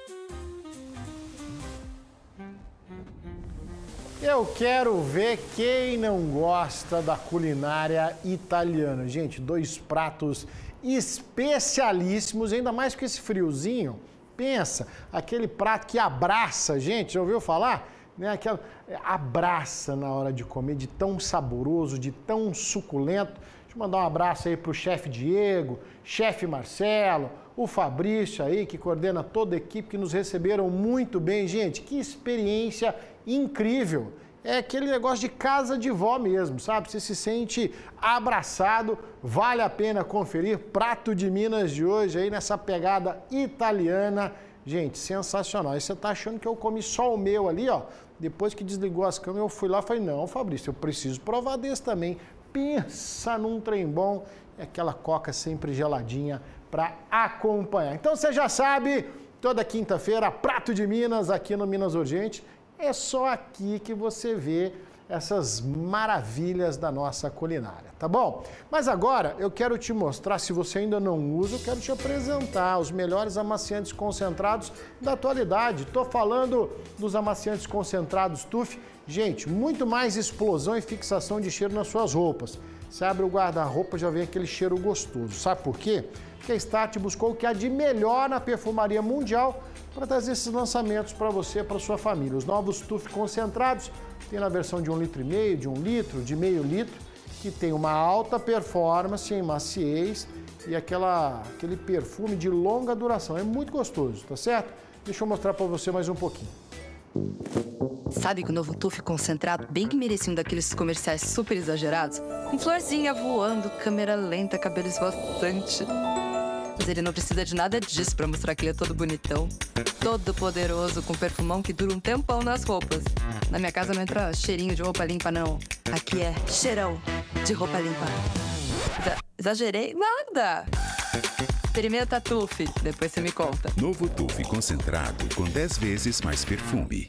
Eu quero ver quem não gosta da culinária italiana. Gente, 2 pratos especialíssimos, ainda mais com esse friozinho. Pensa, aquele prato que abraça, gente, já ouviu falar? Né? Aquela, abraça na hora de comer, de tão saboroso, de tão suculento. Deixa eu mandar um abraço aí pro chefe Diego, chefe Marcelo, o Fabrício aí, que coordena toda a equipe, que nos receberam muito bem. Gente, que experiência incrível. É aquele negócio de casa de vó mesmo, sabe? Você se sente abraçado, vale a pena conferir. Prato de Minas de hoje aí nessa pegada italiana. Gente, sensacional. E você tá achando que eu comi só o meu ali, ó? Depois que desligou as câmeras, eu fui lá e falei, não, Fabrício, eu preciso provar desse também. Pensa num trem bom e aquela coca sempre geladinha para acompanhar. Então você já sabe, toda quinta-feira, Prato de Minas aqui no Minas Urgente. É só aqui que você vê essas maravilhas da nossa culinária, tá bom? Mas agora eu quero te mostrar, se você ainda não usa, eu quero te apresentar os melhores amaciantes concentrados da atualidade. Estou falando dos amaciantes concentrados TUF. Gente, muito mais explosão e fixação de cheiro nas suas roupas. Você abre o guarda-roupa, já vem aquele cheiro gostoso. Sabe por quê? Porque a Start buscou o que há de melhor na perfumaria mundial para trazer esses lançamentos para você e para sua família. Os novos TUF concentrados tem na versão de 1,5 litro, de 1 litro, de meio litro, que tem uma alta performance em maciez e aquele perfume de longa duração. É muito gostoso, tá certo? Deixa eu mostrar para você mais um pouquinho. Sabe que o novo TUF concentrado bem que merecia um daqueles comerciais super exagerados? Com florzinha voando, câmera lenta, cabelo esvoaçante. Mas ele não precisa de nada disso pra mostrar que ele é todo bonitão. Todo poderoso, com perfumão que dura um tempão nas roupas. Na minha casa não entra cheirinho de roupa limpa, não. Aqui é cheirão de roupa limpa. Exagerei? Nada! Experimenta TUF, depois você me conta. Novo TUF concentrado com 10 vezes mais perfume.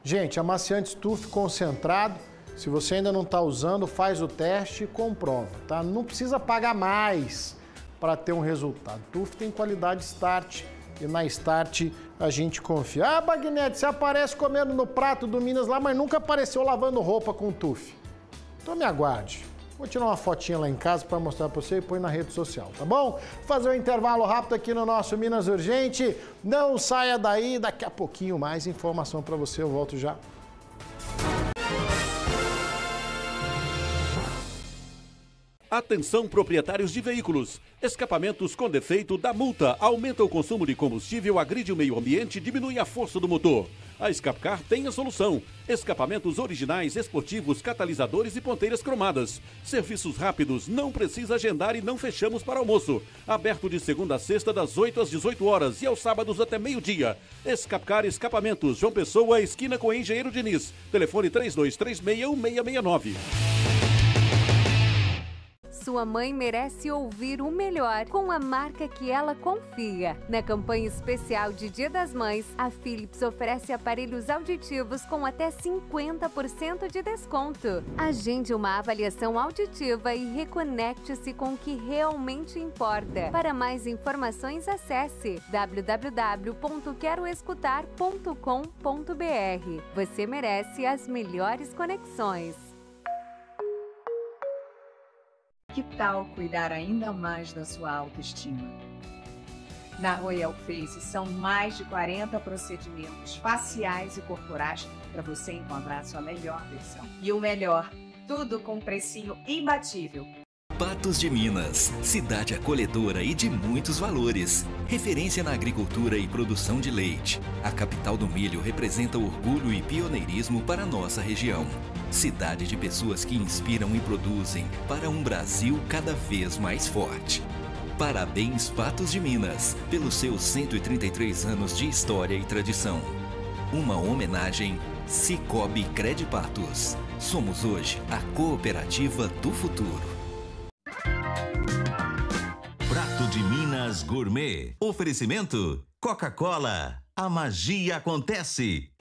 Gente, amaciantes TUF concentrado, se você ainda não está usando, faz o teste e comprova, tá? Não precisa pagar mais para ter um resultado. TUF tem qualidade Start e na Start a gente confia. Ah, Bagnete, você aparece comendo no prato do Minas lá, mas nunca apareceu lavando roupa com TUF. Então me aguarde. Vou tirar uma fotinha lá em casa para mostrar para você e põe na rede social, tá bom? Fazer um intervalo rápido aqui no nosso Minas Urgente. Não saia daí, daqui a pouquinho mais informação para você, eu volto já. Atenção, proprietários de veículos. Escapamentos com defeito dá multa, aumenta o consumo de combustível, agride o meio ambiente e diminui a força do motor. A Escapcar tem a solução. Escapamentos originais, esportivos, catalisadores e ponteiras cromadas. Serviços rápidos, não precisa agendar e não fechamos para almoço. Aberto de segunda a sexta, das 8 às 18 horas e aos sábados até meio-dia. Escapcar Escapamentos, João Pessoa, esquina com Engenheiro Diniz. Telefone 3236-1669. sua mãe merece ouvir o melhor com a marca que ela confia. Na campanha especial de Dia das Mães, a Philips oferece aparelhos auditivos com até 50% de desconto. Agende uma avaliação auditiva e reconecte-se com o que realmente importa. Para mais informações, acesse www.queroescutar.com.br. Você merece as melhores conexões. Que tal cuidar ainda mais da sua autoestima? Na Royal Face são mais de 40 procedimentos faciais e corporais para você encontrar a sua melhor versão. E o melhor, tudo com um precinho imbatível. Patos de Minas, cidade acolhedora e de muitos valores. Referência na agricultura e produção de leite. A capital do milho representa orgulho e pioneirismo para a nossa região. Cidade de pessoas que inspiram e produzem para um Brasil cada vez mais forte. Parabéns, Patos de Minas, pelos seus 133 anos de história e tradição. Uma homenagem Cicobi Credipatos. Somos hoje a cooperativa do futuro. Prato de Minas Gourmet. Oferecimento Coca-Cola. A magia acontece.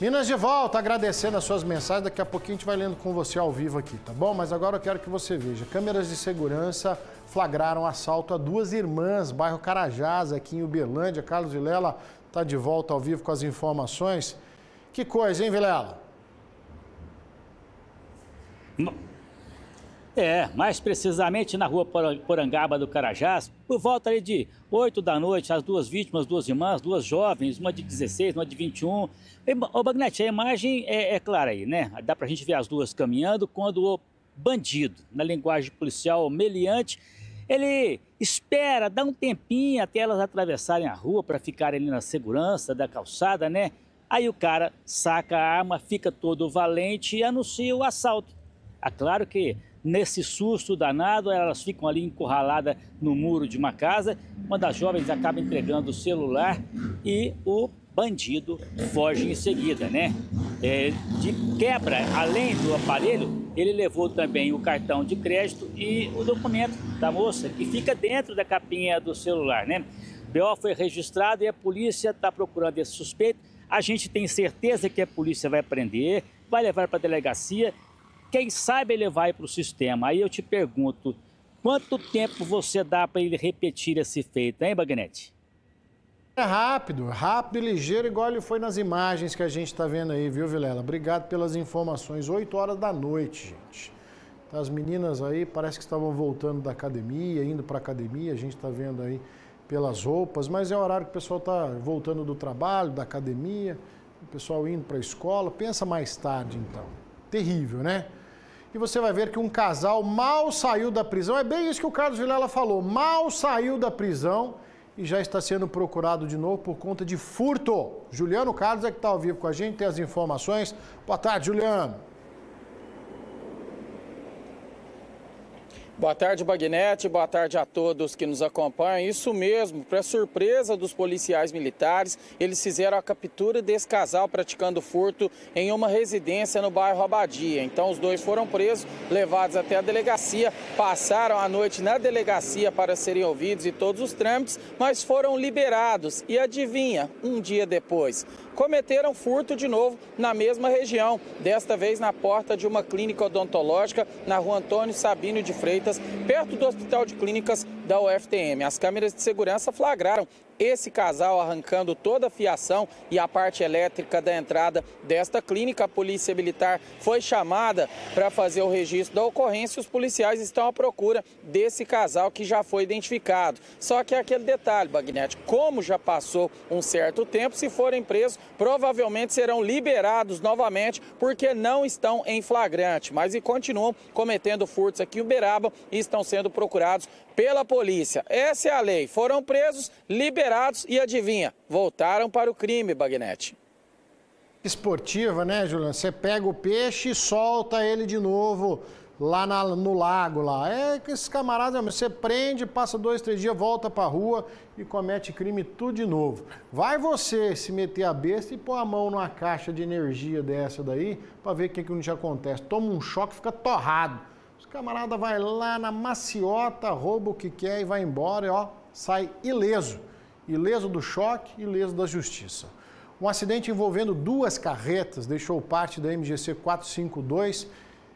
Minas de volta, agradecendo as suas mensagens. Daqui a pouquinho a gente vai lendo com você ao vivo aqui, tá bom? Mas agora eu quero que você veja. Câmeras de segurança flagraram assalto a duas irmãs, bairro Carajás, aqui em Uberlândia. Carlos Vilela está de volta ao vivo com as informações. Que coisa, hein, Vilela? Mais precisamente na rua Porangaba do Carajás, por volta ali de 8 da noite, as duas vítimas, duas irmãs, duas jovens, uma de 16, uma de 21. Ô, Bagnete, a imagem é clara aí, né? Dá pra gente ver as duas caminhando quando o bandido, na linguagem policial meliante, ele espera, dá um tempinho até elas atravessarem a rua para ficarem ali na segurança da calçada, né? Aí o cara saca a arma, fica todo valente e anuncia o assalto. É claro que nesse susto danado, elas ficam ali encurraladas no muro de uma casa. Uma das jovens acaba entregando o celular e o bandido foge em seguida, né? De quebra, além do aparelho, ele levou também o cartão de crédito e o documento da moça, que fica dentro da capinha do celular, né? O BO foi registrado e a polícia está procurando esse suspeito. A gente tem certeza que a polícia vai prender, vai levar para a delegacia. Quem sabe ele vai para o sistema. Aí eu te pergunto, quanto tempo você dá para ele repetir esse feito, hein, Bagnete? É rápido e ligeiro, igual ele foi nas imagens que a gente está vendo aí, viu, Vilela? Obrigado pelas informações. 8 horas da noite, gente. As meninas aí parece que estavam voltando da academia, indo para a academia, a gente está vendo aí pelas roupas, mas é o horário que o pessoal está voltando do trabalho, da academia, o pessoal indo para a escola. Pensa mais tarde, então. Terrível, né? E você vai ver que um casal mal saiu da prisão. É bem isso que o Carlos Vilela falou. Mal saiu da prisão e já está sendo procurado de novo por conta de furto. Juliano Carlos é que está ao vivo com a gente, tem as informações. Boa tarde, Juliano. Boa tarde, Bagnete. Boa tarde a todos que nos acompanham. Isso mesmo, para surpresa dos policiais militares, eles fizeram a captura desse casal praticando furto em uma residência no bairro Abadia. Então, os dois foram presos, levados até a delegacia, passaram a noite na delegacia para serem ouvidos e todos os trâmites, mas foram liberados. E adivinha, um dia depois, cometeram furto de novo na mesma região, desta vez na porta de uma clínica odontológica na rua Antônio Sabino de Freitas, perto do Hospital de Clínicas da UFTM. As câmeras de segurança flagraram esse casal arrancando toda a fiação e a parte elétrica da entrada desta clínica. A polícia militar foi chamada para fazer o registro da ocorrência. Os policiais estão à procura desse casal que já foi identificado. Só que é aquele detalhe, Bagnete, como já passou um certo tempo, se forem presos, provavelmente serão liberados novamente porque não estão em flagrante, mas e continuam cometendo furtos aqui em Uberaba e estão sendo procurados pela polícia. Essa é a lei. Foram presos, liberados e adivinha, voltaram para o crime, Bagnete. Esportiva, né, Juliano? Você pega o peixe e solta ele de novo lá no lago lá. É que esses camaradas, você prende, passa 2, 3 dias, volta pra rua e comete crime tudo de novo. Vai você se meter a besta e pôr a mão numa caixa de energia dessa daí pra ver o que não te acontece. Toma um choque, fica torrado. Os camaradas vai lá na maciota, rouba o que quer e vai embora e ó, sai ileso. Ileso do choque, ileso da justiça. Um acidente envolvendo 2 carretas deixou parte da MGC 452,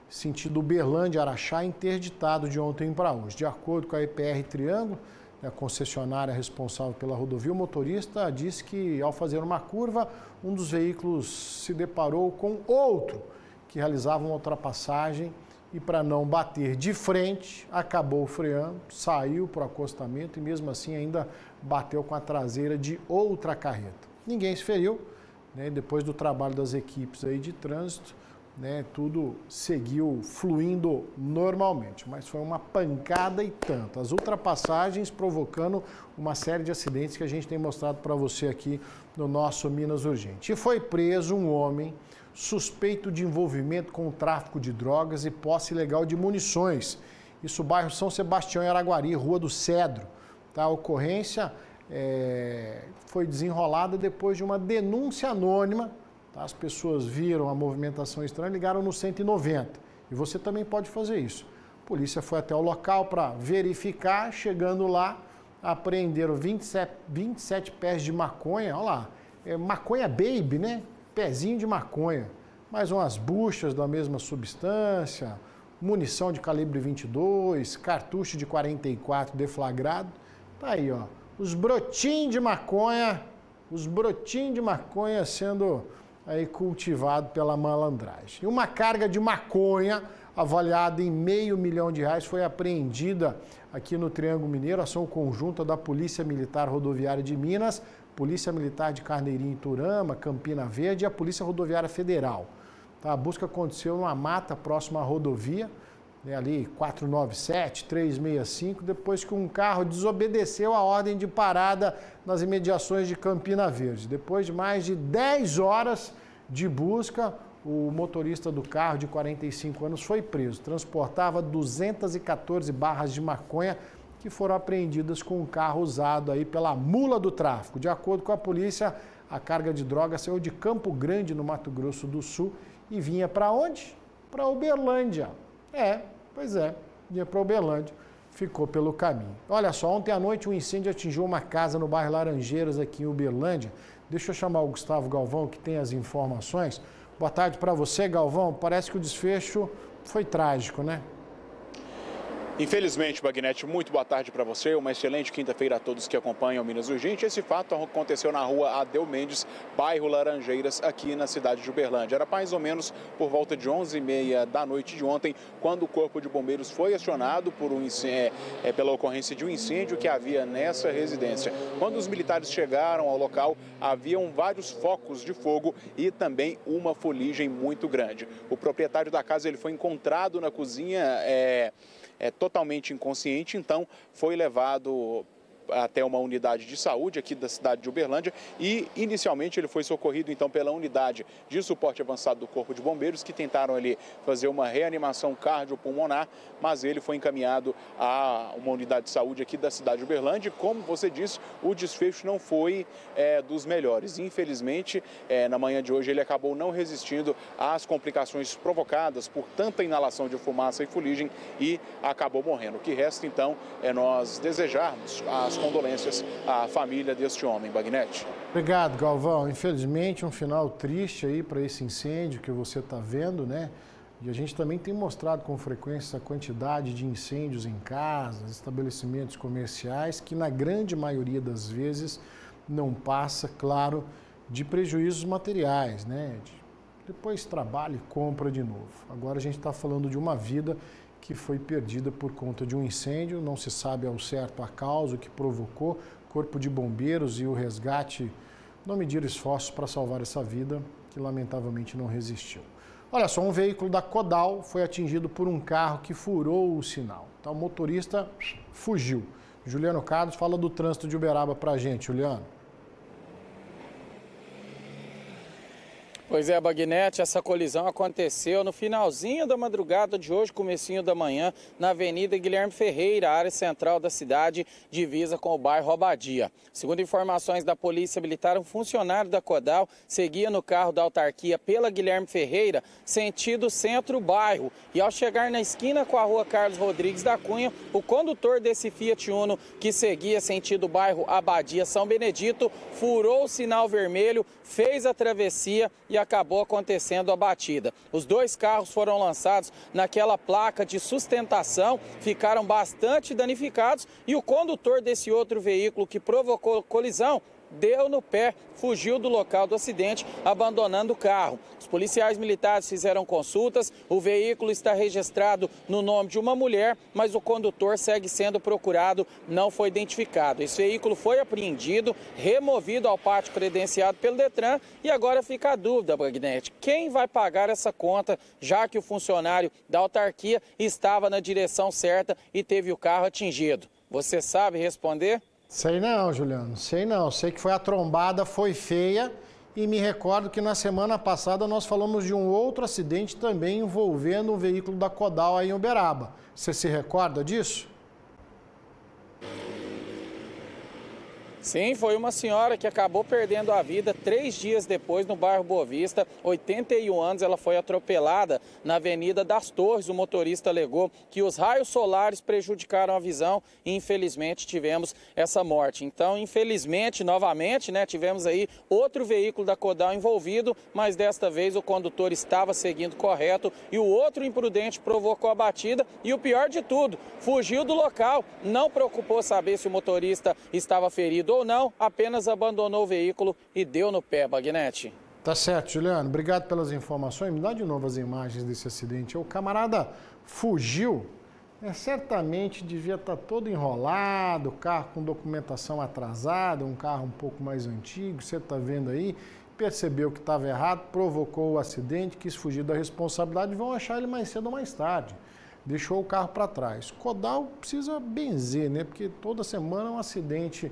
sentido Uberlândia-Araxá, interditado de ontem para hoje. De acordo com a EPR Triângulo, a concessionária responsável pela rodovia, o motorista disse que, ao fazer uma curva, um dos veículos se deparou com outro que realizava uma ultrapassagem e, para não bater de frente, acabou freando, saiu para o acostamento e, mesmo assim, ainda bateu com a traseira de outra carreta. Ninguém se feriu, né? Depois do trabalho das equipes aí de trânsito, né, tudo seguiu fluindo normalmente, mas foi uma pancada e tanto. As ultrapassagens provocando uma série de acidentes que a gente tem mostrado para você aqui no nosso Minas Urgente. E foi preso um homem suspeito de envolvimento com o tráfico de drogas e posse ilegal de munições. Isso no bairro São Sebastião, em Araguari, Rua do Cedro. Tá? A ocorrência foi desenrolada depois de uma denúncia anônima. As pessoas viram a movimentação estranha e ligaram no 190. E você também pode fazer isso. A polícia foi até o local para verificar. Chegando lá, apreenderam 27 pés de maconha. Olha lá, maconha baby, né? Pezinho de maconha. Mais umas buchas da mesma substância, munição de calibre 22, cartucho de 44 deflagrado. Tá aí, ó. Os brotinhos de maconha sendo aí cultivado pela malandragem. E uma carga de maconha avaliada em R$500 mil foi apreendida aqui no Triângulo Mineiro, ação conjunta da Polícia Militar Rodoviária de Minas, Polícia Militar de Carneirinho e Turama, Campina Verde e a Polícia Rodoviária Federal. Tá? A busca aconteceu numa mata próxima à rodovia, né, ali 497, 365, depois que um carro desobedeceu a ordem de parada nas imediações de Campina Verde. Depois de mais de 10 horas de busca, o motorista do carro, de 45 anos, foi preso. Transportava 214 barras de maconha que foram apreendidas com um carro usado aí pela mula do tráfico. De acordo com a polícia, a carga de droga saiu de Campo Grande, no Mato Grosso do Sul, e vinha para onde? Para Uberlândia. Pois é, vinha para Uberlândia, ficou pelo caminho. Olha só, ontem à noite um incêndio atingiu uma casa no bairro Laranjeiras, aqui em Uberlândia. Deixa eu chamar o Gustavo Galvão, que tem as informações. Boa tarde para você, Galvão. Parece que o desfecho foi trágico, né? Infelizmente, Bagnete, muito boa tarde para você, uma excelente quinta-feira a todos que acompanham o Minas Urgente. Esse fato aconteceu na rua Adeu Mendes, bairro Laranjeiras, aqui na cidade de Uberlândia. Era mais ou menos por volta de 11h30 da noite de ontem, quando o Corpo de Bombeiros foi acionado pela ocorrência de um incêndio que havia nessa residência. Quando os militares chegaram ao local, haviam vários focos de fogo e também uma fuligem muito grande. O proprietário da casa ele foi encontrado na cozinha totalmente inconsciente, então foi levado até uma unidade de saúde aqui da cidade de Uberlândia e inicialmente ele foi socorrido então pela unidade de suporte avançado do Corpo de Bombeiros, que tentaram ali fazer uma reanimação cardiopulmonar, mas ele foi encaminhado a uma unidade de saúde aqui da cidade de Uberlândia. Como você disse, o desfecho não foi dos melhores. Infelizmente, na manhã de hoje ele acabou não resistindo às complicações provocadas por tanta inalação de fumaça e fuligem e acabou morrendo. O que resta então é nós desejarmos as condolências à família deste homem, Bagnete. Obrigado, Galvão. Infelizmente, um final triste aí para esse incêndio que você está vendo, né? E a gente também tem mostrado com frequência a quantidade de incêndios em casas, estabelecimentos comerciais, que na grande maioria das vezes não passa, claro, de prejuízos materiais, né? Depois trabalha e compra de novo. Agora a gente está falando de uma vida que foi perdida por conta de um incêndio, não se sabe ao certo a causa, o que provocou. Corpo de Bombeiros e o resgate não mediram esforços para salvar essa vida, que lamentavelmente não resistiu. Olha só, um veículo da Codal foi atingido por um carro que furou o sinal. Então, o motorista fugiu. Juliano Carlos fala do trânsito de Uberaba para a gente, Juliano. Pois é, Bagnete, essa colisão aconteceu no finalzinho da madrugada de hoje, comecinho da manhã, na Avenida Guilherme Ferreira, área central da cidade, divisa com o bairro Abadia. Segundo informações da Polícia Militar, um funcionário da Codal seguia no carro da autarquia pela Guilherme Ferreira, sentido centro-bairro. E ao chegar na esquina com a rua Carlos Rodrigues da Cunha, o condutor desse Fiat Uno, que seguia sentido bairro Abadia São Benedito, furou o sinal vermelho, fez a travessia e acabou acontecendo a batida. Os dois carros foram lançados naquela placa de sustentação, ficaram bastante danificados e o condutor desse outro veículo que provocou a colisão deu no pé, fugiu do local do acidente, abandonando o carro. Os policiais militares fizeram consultas, o veículo está registrado no nome de uma mulher, mas o condutor segue sendo procurado, não foi identificado. Esse veículo foi apreendido, removido ao pátio credenciado pelo Detran e agora fica a dúvida, Bagnete, quem vai pagar essa conta, já que o funcionário da autarquia estava na direção certa e teve o carro atingido? Você sabe responder? Sei não, Juliano, sei não. Sei que foi a trombada, foi feia e me recordo que na semana passada nós falamos de um outro acidente também envolvendo um veículo da Codal aí em Uberaba. Você se recorda disso? Sim, foi uma senhora que acabou perdendo a vida 3 dias depois no bairro Boa Vista. 81 anos, ela foi atropelada na Avenida das Torres. O motorista alegou que os raios solares prejudicaram a visão e infelizmente tivemos essa morte. Então, infelizmente, novamente, tivemos aí outro veículo da Codal envolvido, mas desta vez o condutor estava seguindo correto e o outro imprudente provocou a batida e o pior de tudo, fugiu do local, não preocupou saber se o motorista estava ferido ou não, apenas abandonou o veículo e deu no pé, Bagnete. Tá certo, Juliano. Obrigado pelas informações. Me dá de novo as imagens desse acidente. O camarada fugiu, certamente devia estar todo enrolado, carro com documentação atrasada, um carro um pouco mais antigo, você está vendo aí, percebeu que estava errado, provocou o acidente, quis fugir da responsabilidade, vão achar ele mais cedo ou mais tarde. Deixou o carro para trás. Codal precisa benzer, né? Porque toda semana é um acidente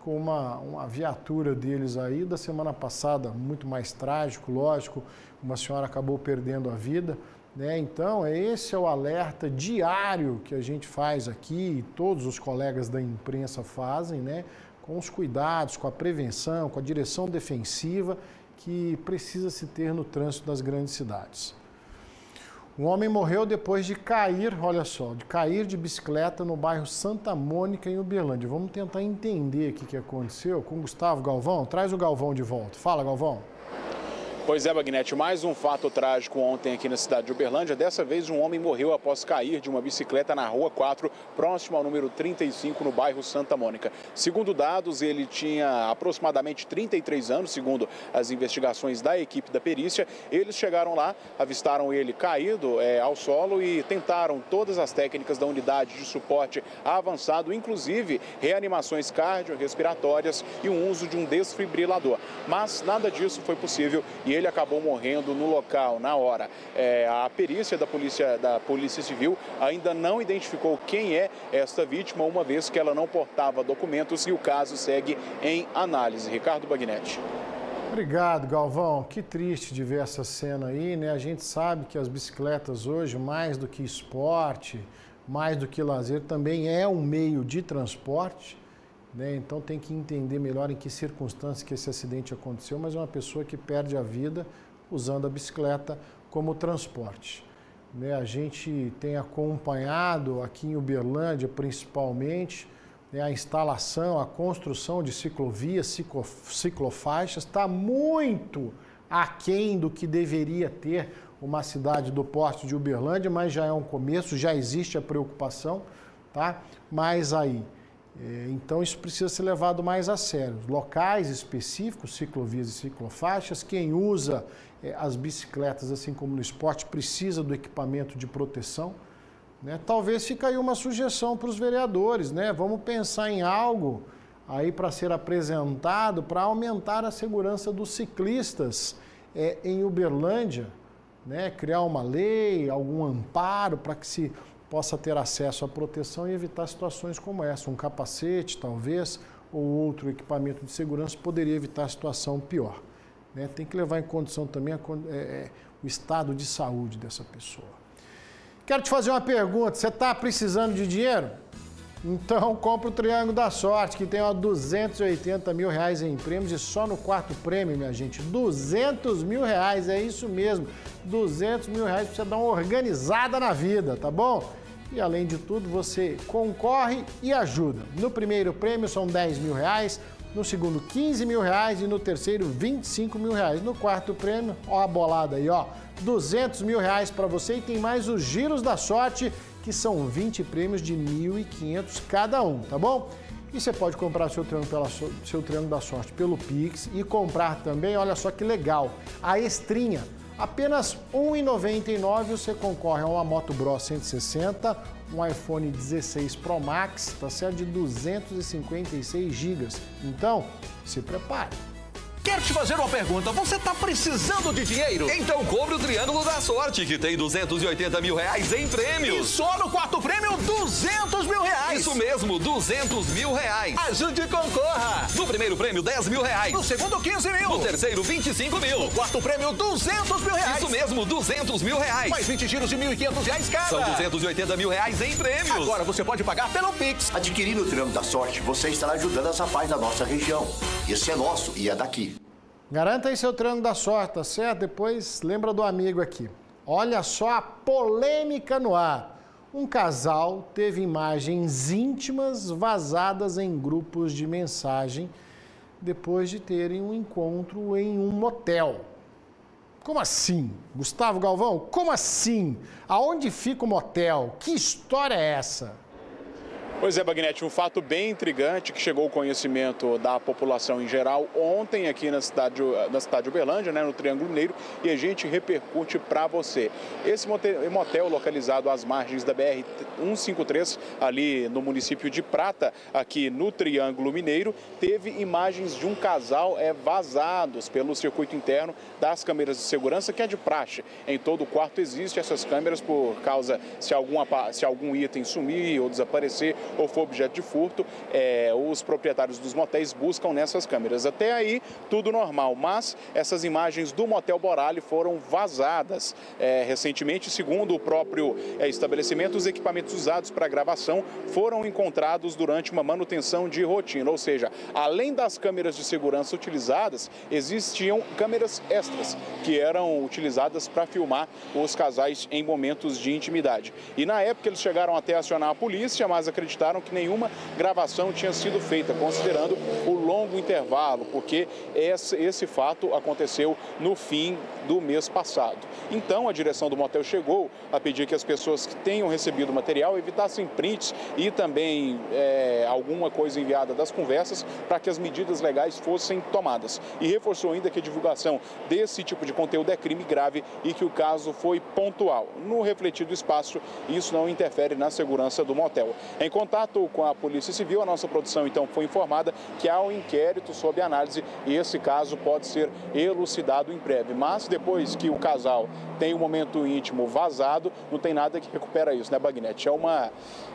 com uma viatura deles aí, da semana passada, muito mais trágico, lógico, uma senhora acabou perdendo a vida, né? Então, esse é o alerta diário que a gente faz aqui, e todos os colegas da imprensa fazem, né? Com os cuidados, com a prevenção, com a direção defensiva que precisa se ter no trânsito das grandes cidades. Um homem morreu depois de cair, olha só, de cair de bicicleta no bairro Santa Mônica, em Uberlândia. Vamos tentar entender o que aconteceu com o Gustavo Galvão. Traz o Galvão de volta. Fala, Galvão. Pois é, Bagnete, mais um fato trágico ontem aqui na cidade de Uberlândia. Dessa vez, um homem morreu após cair de uma bicicleta na Rua 4, próximo ao número 35, no bairro Santa Mônica. Segundo dados, ele tinha aproximadamente 33 anos, segundo as investigações da equipe da perícia. Eles chegaram lá, avistaram ele caído ao solo e tentaram todas as técnicas da unidade de suporte avançado, inclusive reanimações cardiorrespiratórias e o uso de um desfibrilador. Mas nada disso foi possível e ele acabou morrendo no local, na hora. A perícia da Polícia Civil ainda não identificou quem é esta vítima, uma vez que ela não portava documentos e o caso segue em análise. Ricardo Bagnete. Obrigado, Galvão. Que triste de ver essa cena aí, né? A gente sabe que as bicicletas hoje, mais do que esporte, mais do que lazer, também é um meio de transporte, né? Então tem que entender melhor em que circunstâncias que esse acidente aconteceu, mas é uma pessoa que perde a vida usando a bicicleta como transporte, né? A gente tem acompanhado aqui em Uberlândia, principalmente, né, a instalação, a construção de ciclovias, ciclofaixas, está muito aquém do que deveria ter uma cidade do porte de Uberlândia, mas já é um começo, já existe a preocupação, tá? Mas aí, então isso precisa ser levado mais a sério. Locais específicos, ciclovias e ciclofaixas, quem usa as bicicletas, assim como no esporte, precisa do equipamento de proteção, né? Talvez fique aí uma sugestão para os vereadores, né? Vamos pensar em algo aí para ser apresentado para aumentar a segurança dos ciclistas em Uberlândia, né? Criar uma lei, algum amparo para que se possa ter acesso à proteção e evitar situações como essa. Um capacete, talvez, ou outro equipamento de segurança poderia evitar a situação pior, né? Tem que levar em condição também o estado de saúde dessa pessoa. Quero te fazer uma pergunta, você está precisando de dinheiro? Então compra o Triângulo da Sorte, que tem 280 mil reais em prêmios e só no quarto prêmio, minha gente, 200 mil reais, é isso mesmo, 200 mil reais para você dar uma organizada na vida, tá bom? E além de tudo, você concorre e ajuda. No primeiro prêmio são 10 mil reais, no segundo 15 mil reais e no terceiro 25 mil reais. No quarto prêmio, ó a bolada aí, ó, 200 mil reais para você e tem mais os giros da sorte, que são 20 prêmios de 1.500 cada um, tá bom? E você pode comprar seu Triângulo da Sorte pelo Pix e comprar também, olha só que legal, a extrinha. Apenas R$ 1,99 você concorre a uma Moto Bros 160, um iPhone 16 Pro Max, tá certo? De 256 GB. Então, se prepare. Quero te fazer uma pergunta, você tá precisando de dinheiro? Então compre o Triângulo da Sorte, que tem 280 mil reais em prêmios. E só no quarto prêmio, 200 mil reais. Isso mesmo, 200 mil reais. Ajude e concorra. No primeiro prêmio, 10 mil reais. No segundo, 15 mil. No terceiro, 25 mil. No quarto prêmio, 200 mil reais. Isso mesmo, 200 mil reais. Mais 20 giros de 1.500 reais cada. São 280 mil reais em prêmios. Agora você pode pagar pelo Pix. Adquirindo o Triângulo da Sorte, você estará ajudando as rapazes da nossa região. Esse é nosso e é daqui. Garanta aí seu Triângulo da Sorte, tá certo? Depois lembra do amigo aqui. Olha só a polêmica no ar. Um casal teve imagens íntimas vazadas em grupos de mensagem depois de terem um encontro em um motel. Como assim? Gustavo Galvão, como assim? Aonde fica o motel? Que história é essa? Pois é, Bagnetti, um fato bem intrigante que chegou ao conhecimento da população em geral ontem aqui na cidade de Uberlândia, né, no Triângulo Mineiro, e a gente repercute para você. Esse motel localizado às margens da BR-153, ali no município de Prata, aqui no Triângulo Mineiro, teve imagens de um casal vazados pelo circuito interno das câmeras de segurança, que é de praxe. Em todo o quarto existem essas câmeras por causa se algum item sumir ou desaparecer, ou for objeto de furto, os proprietários dos motéis buscam nessas câmeras. Até aí, tudo normal, mas essas imagens do Motel Borale foram vazadas recentemente. Segundo o próprio estabelecimento, os equipamentos usados para gravação foram encontrados durante uma manutenção de rotina, ou seja, além das câmeras de segurança utilizadas, existiam câmeras extras que eram utilizadas para filmar os casais em momentos de intimidade. E na época eles chegaram até a acionar a polícia, mas acreditaram que nenhuma gravação tinha sido feita, considerando o longo intervalo, porque esse fato aconteceu no fim do mês passado. Então, a direção do motel chegou a pedir que as pessoas que tenham recebido o material evitassem prints e também alguma coisa enviada das conversas para que as medidas legais fossem tomadas. E reforçou ainda que a divulgação desse tipo de conteúdo é crime grave e que o caso foi pontual. No refletido espaço, isso não interfere na segurança do motel. Em contato com a Polícia Civil, a nossa produção então foi informada que há um inquérito sob análise e esse caso pode ser elucidado em breve. Mas depois que o casal tem um momento íntimo vazado, não tem nada que recupera isso, né, Bagnetti?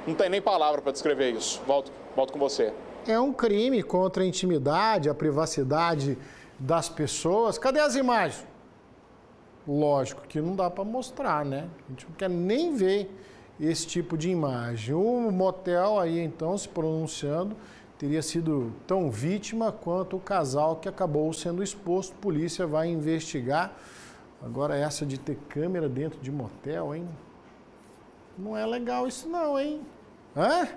Não tem nem palavra para descrever isso. Volto com você. É um crime contra a intimidade, a privacidade das pessoas. Cadê as imagens? Lógico que não dá para mostrar, né? A gente não quer nem ver esse tipo de imagem. O motel aí, então, se pronunciando, teria sido tão vítima quanto o casal que acabou sendo exposto. A polícia vai investigar. Agora, essa de ter câmera dentro de motel, hein? Não é legal isso não, hein? Hã?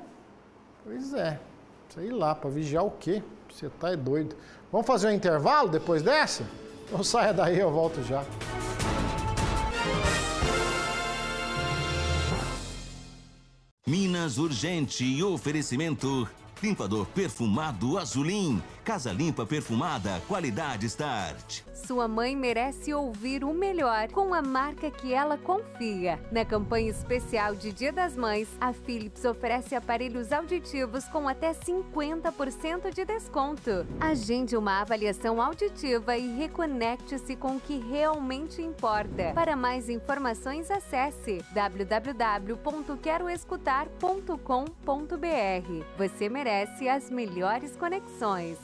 Pois é. Sei lá, para vigiar o quê? Você tá doido. Vamos fazer um intervalo depois dessa? Então saia daí, eu volto já. Minas Urgente e oferecimento. Limpador perfumado Azulim. Casa limpa perfumada, qualidade Start. Sua mãe merece ouvir o melhor com a marca que ela confia. Na campanha especial de Dia das Mães, a Philips oferece aparelhos auditivos com até 50% de desconto. Agende uma avaliação auditiva e reconecte-se com o que realmente importa. Para mais informações, acesse www.queroescutar.com.br. Você merece as melhores conexões.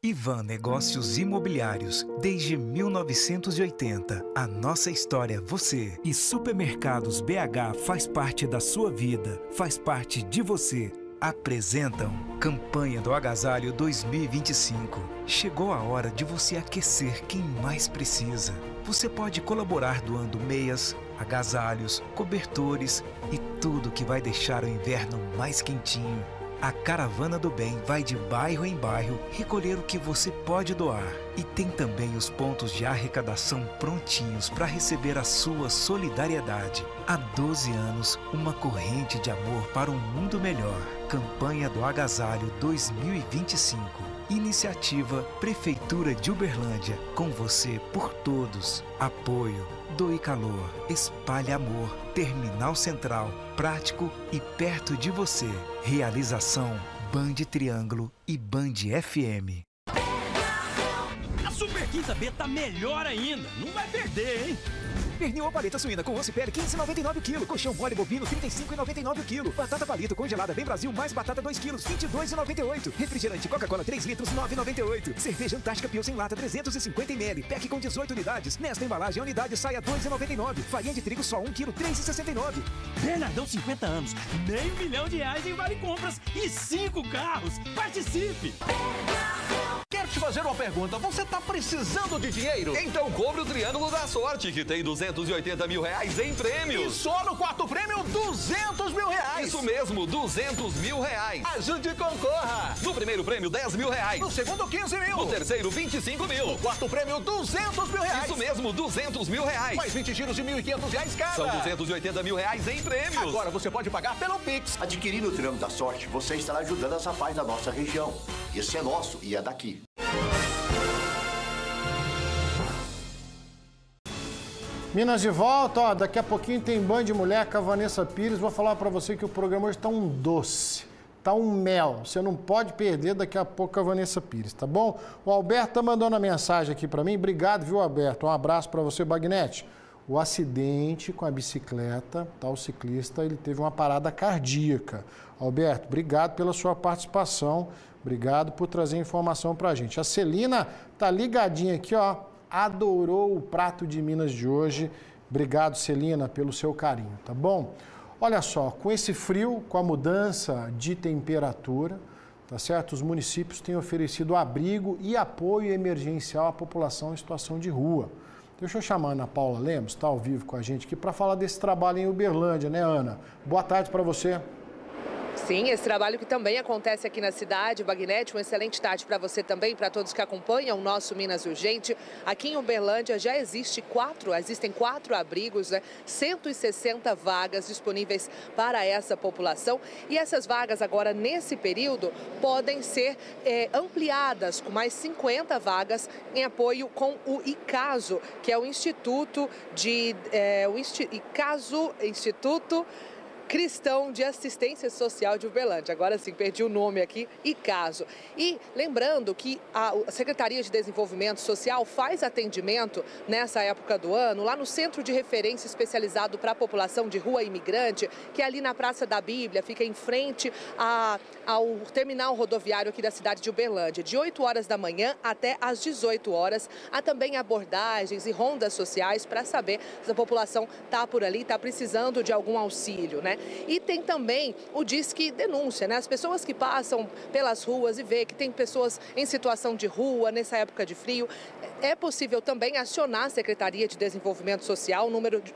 Ivan Negócios Imobiliários, desde 1980. A nossa história, você. E Supermercados BH faz parte da sua vida, faz parte de você. Apresentam Campanha do Agasalho 2025. Chegou a hora de você aquecer quem mais precisa. Você pode colaborar doando meias, agasalhos, cobertores e tudo que vai deixar o inverno mais quentinho. A Caravana do Bem vai de bairro em bairro recolher o que você pode doar. E tem também os pontos de arrecadação prontinhos para receber a sua solidariedade. Há 12 anos, uma corrente de amor para um mundo melhor. Campanha do Agasalho 2025. Iniciativa Prefeitura de Uberlândia. Com você por todos. Apoio Doe Calor. Espalhe Amor. Terminal Central. Prático e perto de você. Realização Band Triângulo e Band FM. A Super Quinta B tá melhor ainda. Não vai perder, hein? Pernil ou paleta suína com osso e pele, 15,99 o quilo. Colchão mole bovino, 35,99 o quilo. Batata palito congelada Bem Brasil mais batata 2 quilos, 22,98. Refrigerante Coca-Cola 3 litros, 9,98. Cerveja Antártica Pilsen lata 350 ml, pack com 18 unidades. Nesta embalagem, a unidade sai a 2,99. Farinha de trigo só 1 quilo, 3,69. Bernardão 50 anos, meio milhão de reais em vale compras e 5 carros. Participe! Quero te fazer uma pergunta. Você tá precisando de dinheiro? Então cobre o Triângulo da Sorte, que tem 280 mil reais em prêmios. E só no quarto prêmio, 200 mil reais. Isso mesmo, 200 mil reais. Ajude e concorra. No primeiro prêmio, 10 mil reais. No segundo, 15 mil. No terceiro, 25 mil. No quarto prêmio, 200 mil reais. Isso mesmo, 200 mil reais. Mais 20 giros de 1.500 reais cada. São 280 mil reais em prêmios. Agora você pode pagar pelo Pix. Adquirindo o Triângulo da Sorte, você estará ajudando essa paz da nossa região. Esse é nosso e é daqui. Minas de volta, ó, daqui a pouquinho tem Band Mulher com a Vanessa Pires. Vou falar pra você que o programa hoje tá um doce, tá um mel. Você não pode perder daqui a pouco com a Vanessa Pires, tá bom? O Alberto tá mandando a mensagem aqui pra mim. Obrigado, viu, Alberto? Um abraço pra você, Bagnete. O acidente com a bicicleta, tá? O ciclista, ele teve uma parada cardíaca. Alberto, obrigado pela sua participação. Obrigado por trazer informação pra gente. A Celina tá ligadinha aqui, ó. Adorou o prato de Minas de hoje. Obrigado, Celina, pelo seu carinho, tá bom? Olha só, com esse frio, com a mudança de temperatura, tá certo? Os municípios têm oferecido abrigo e apoio emergencial à população em situação de rua. Deixa eu chamar a Ana Paula Lemos, está ao vivo com a gente aqui, para falar desse trabalho em Uberlândia, né, Ana? Boa tarde para você. Sim, esse trabalho que também acontece aqui na cidade, Bagnete, uma excelente tarde para você também, para todos que acompanham o nosso Minas Urgente. Aqui em Uberlândia já existem quatro abrigos, né? 160 vagas disponíveis para essa população. E essas vagas agora, nesse período, podem ser ampliadas com mais 50 vagas em apoio com o ICASO, que é o Instituto Instituto Cristão de Assistência Social de Uberlândia. Agora sim, perdi o nome aqui, ICASO. E lembrando que a Secretaria de Desenvolvimento Social faz atendimento nessa época do ano lá no Centro de Referência Especializado para a População de Rua Imigrante, que é ali na Praça da Bíblia, fica em frente ao terminal rodoviário aqui da cidade de Uberlândia. De 8 horas da manhã até às 18 horas. Há também abordagens e rondas sociais para saber se a população está por ali, está precisando de algum auxílio, né? E tem também o Disque Denúncia, né? As pessoas que passam pelas ruas e vê que tem pessoas em situação de rua nessa época de frio, é possível também acionar a Secretaria de Desenvolvimento Social.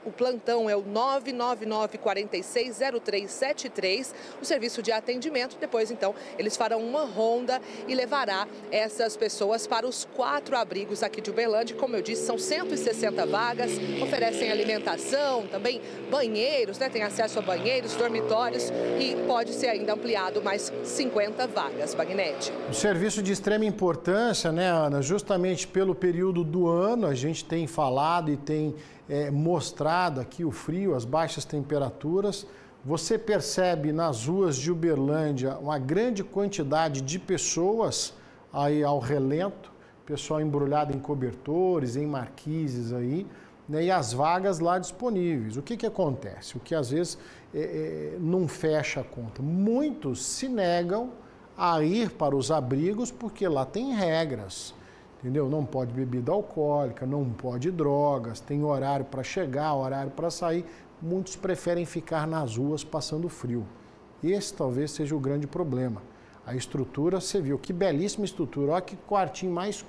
O plantão é o 999-460373, o serviço de atendimento. Depois, então, eles farão uma ronda e levará essas pessoas para os 4 abrigos aqui de Uberlândia. Como eu disse, são 160 vagas, oferecem alimentação, também banheiros, né? Tem acesso a banheiros, dormitórios e pode ser ainda ampliado mais 50 vagas, Bagnete. Um serviço de extrema importância, né, Ana? Justamente pelo período do ano, a gente tem falado e tem mostrado aqui o frio, as baixas temperaturas. Você percebe nas ruas de Uberlândia uma grande quantidade de pessoas aí ao relento, pessoal embrulhado em cobertores, em marquises aí, né, e as vagas lá disponíveis. O que acontece? O que às vezes não fecha a conta. Muitos se negam a ir para os abrigos, porque lá tem regras, entendeu? Não pode bebida alcoólica, não pode drogas, tem horário para chegar, horário para sair. Muitos preferem ficar nas ruas passando frio. Esse talvez seja o grande problema. A estrutura, você viu, que belíssima estrutura, olha que quartinho mais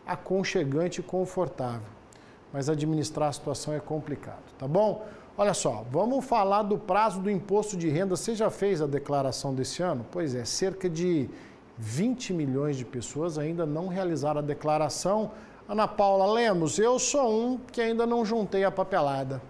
aconchegante e confortável. Mas administrar a situação é complicado, tá bom? Olha só, vamos falar do prazo do imposto de renda. Você já fez a declaração desse ano? Pois é, cerca de 20 milhões de pessoas ainda não realizaram a declaração. Ana Paula Lemos, eu sou um que ainda não juntei a papelada.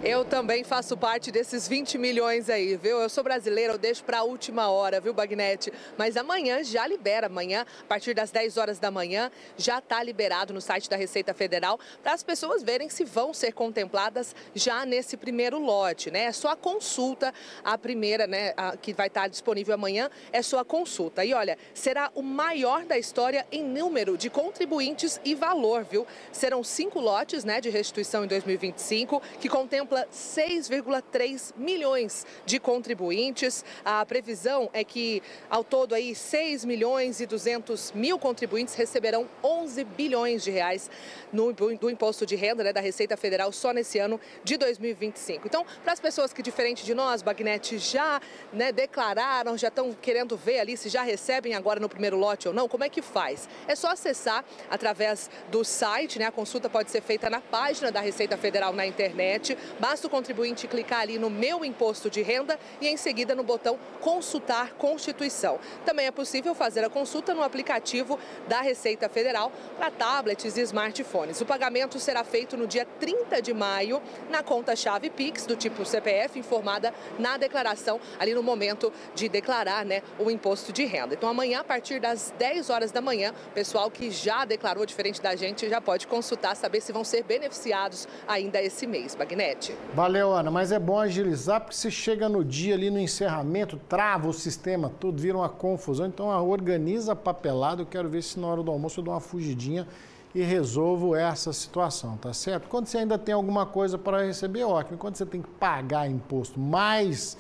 Eu também faço parte desses 20 milhões aí, viu? Eu sou brasileira, eu deixo para a última hora, viu, Bagnete? Mas amanhã já libera, amanhã, a partir das 10 horas da manhã, já está liberado no site da Receita Federal para as pessoas verem se vão ser contempladas já nesse primeiro lote, né? É só a consulta, a primeira, né, que vai estar disponível amanhã, é só a consulta. E olha, será o maior da história em número de contribuintes e valor, viu? Serão 5 lotes, né, de restituição em 2025, que contempla 6,3 milhões de contribuintes. A previsão é que, ao todo, aí, 6 milhões e 200 mil contribuintes receberão 11 bilhões de reais do imposto de renda, né, da Receita Federal só nesse ano de 2025. Então, para as pessoas que, diferente de nós, Bagnete, já, né, declararam, já estão querendo ver ali se já recebem agora no primeiro lote ou não, como é que faz? É só acessar através do site, né? A consulta pode ser feita na página da Receita Federal na internet. Basta o contribuinte clicar ali no Meu Imposto de Renda e em seguida no botão Consultar Constituição. Também é possível fazer a consulta no aplicativo da Receita Federal para tablets e smartphones. O pagamento será feito no dia 30 de maio na conta-chave Pix do tipo CPF informada na declaração ali no momento de declarar, né, o imposto de renda. Então amanhã, a partir das 10 horas da manhã, o pessoal que já declarou, diferente da gente, já pode consultar, saber se vão ser beneficiados ainda esse mês. Bagnete. Valeu, Ana, mas é bom agilizar, porque você chega no dia ali no encerramento, trava o sistema, tudo vira uma confusão. Então organiza a papelada, eu quero ver se na hora do almoço eu dou uma fugidinha e resolvo essa situação, tá certo? Quando você ainda tem alguma coisa para receber, ótimo. Quando você tem que pagar imposto mais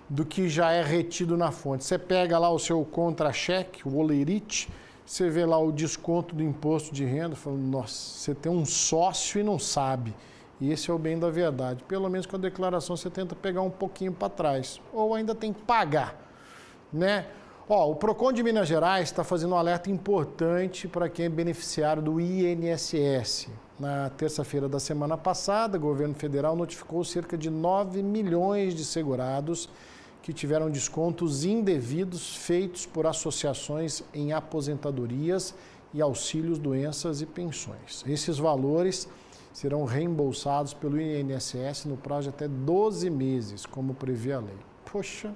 do que já é retido na fonte, você pega lá o seu contra-cheque, o olerite, você vê lá o desconto do imposto de renda, fala, nossa, você tem um sócio e não sabe. E esse é o bem da verdade. Pelo menos com a declaração você tenta pegar um pouquinho para trás. Ou ainda tem que pagar, né? Ó, o Procon de Minas Gerais está fazendo um alerta importante para quem é beneficiário do INSS. Na terça-feira da semana passada, o governo federal notificou cerca de 9 milhões de segurados que tiveram descontos indevidos feitos por associações em aposentadorias e auxílios, doenças e pensões. Esses valores serão reembolsados pelo INSS no prazo de até 12 meses, como prevê a lei. Poxa,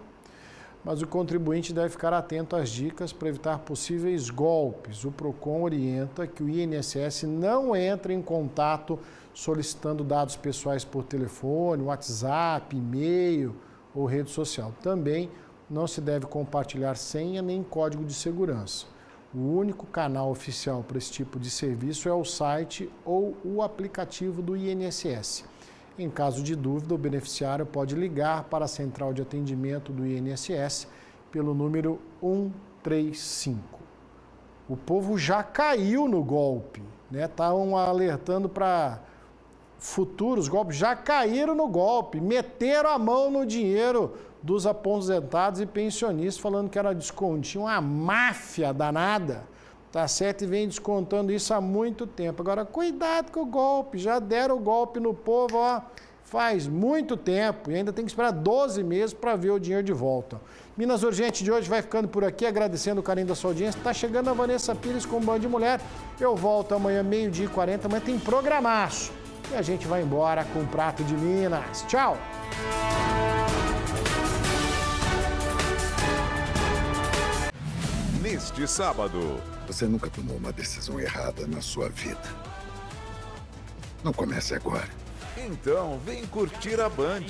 mas o contribuinte deve ficar atento às dicas para evitar possíveis golpes. O Procon orienta que o INSS não entre em contato solicitando dados pessoais por telefone, WhatsApp, e-mail ou rede social. Também não se deve compartilhar senha nem código de segurança. O único canal oficial para esse tipo de serviço é o site ou o aplicativo do INSS. Em caso de dúvida, o beneficiário pode ligar para a central de atendimento do INSS pelo número 135. O povo já caiu no golpe, né? Estavam alertando para futuros golpes, já caíram no golpe, meteram a mão no dinheiro dos aposentados e pensionistas, falando que era descontinho, uma máfia danada, tá certo? E vem descontando isso há muito tempo. Agora, cuidado com o golpe, já deram o golpe no povo, ó, faz muito tempo e ainda tem que esperar 12 meses para ver o dinheiro de volta. Minas Urgente de hoje vai ficando por aqui, agradecendo o carinho da sua audiência. Tá chegando a Vanessa Pires com o Band de Mulher. Eu volto amanhã, 12h40, amanhã tem programaço. E a gente vai embora com um prato de Minas. Tchau! Neste sábado. Você nunca tomou uma decisão errada na sua vida. Não comece agora. Então, vem curtir a Band.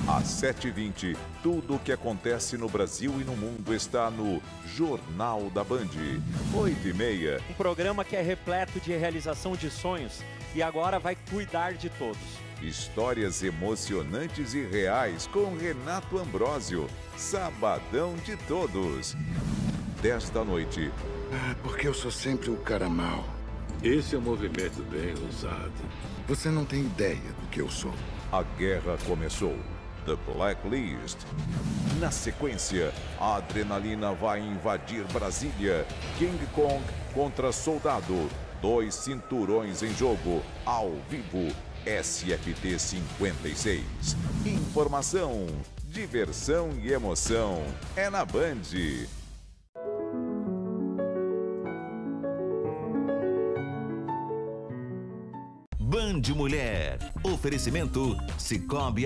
Às 7h20, tudo o que acontece no Brasil e no mundo está no Jornal da Band. 8h30. Um programa que é repleto de realização de sonhos e agora vai cuidar de todos. Histórias emocionantes e reais com Renato Ambrósio. Sabadão de Todos. desta noite. Porque eu sou sempre o cara mau. Esse é um movimento bem usado. Você não tem ideia do que eu sou. A guerra começou. The Blacklist. Na sequência, a adrenalina vai invadir Brasília. King Kong contra Soldado. 2 cinturões em jogo, ao vivo. SFT 56. Informação, diversão e emoção. É na Band. Band Mulher. Oferecimento Cicobi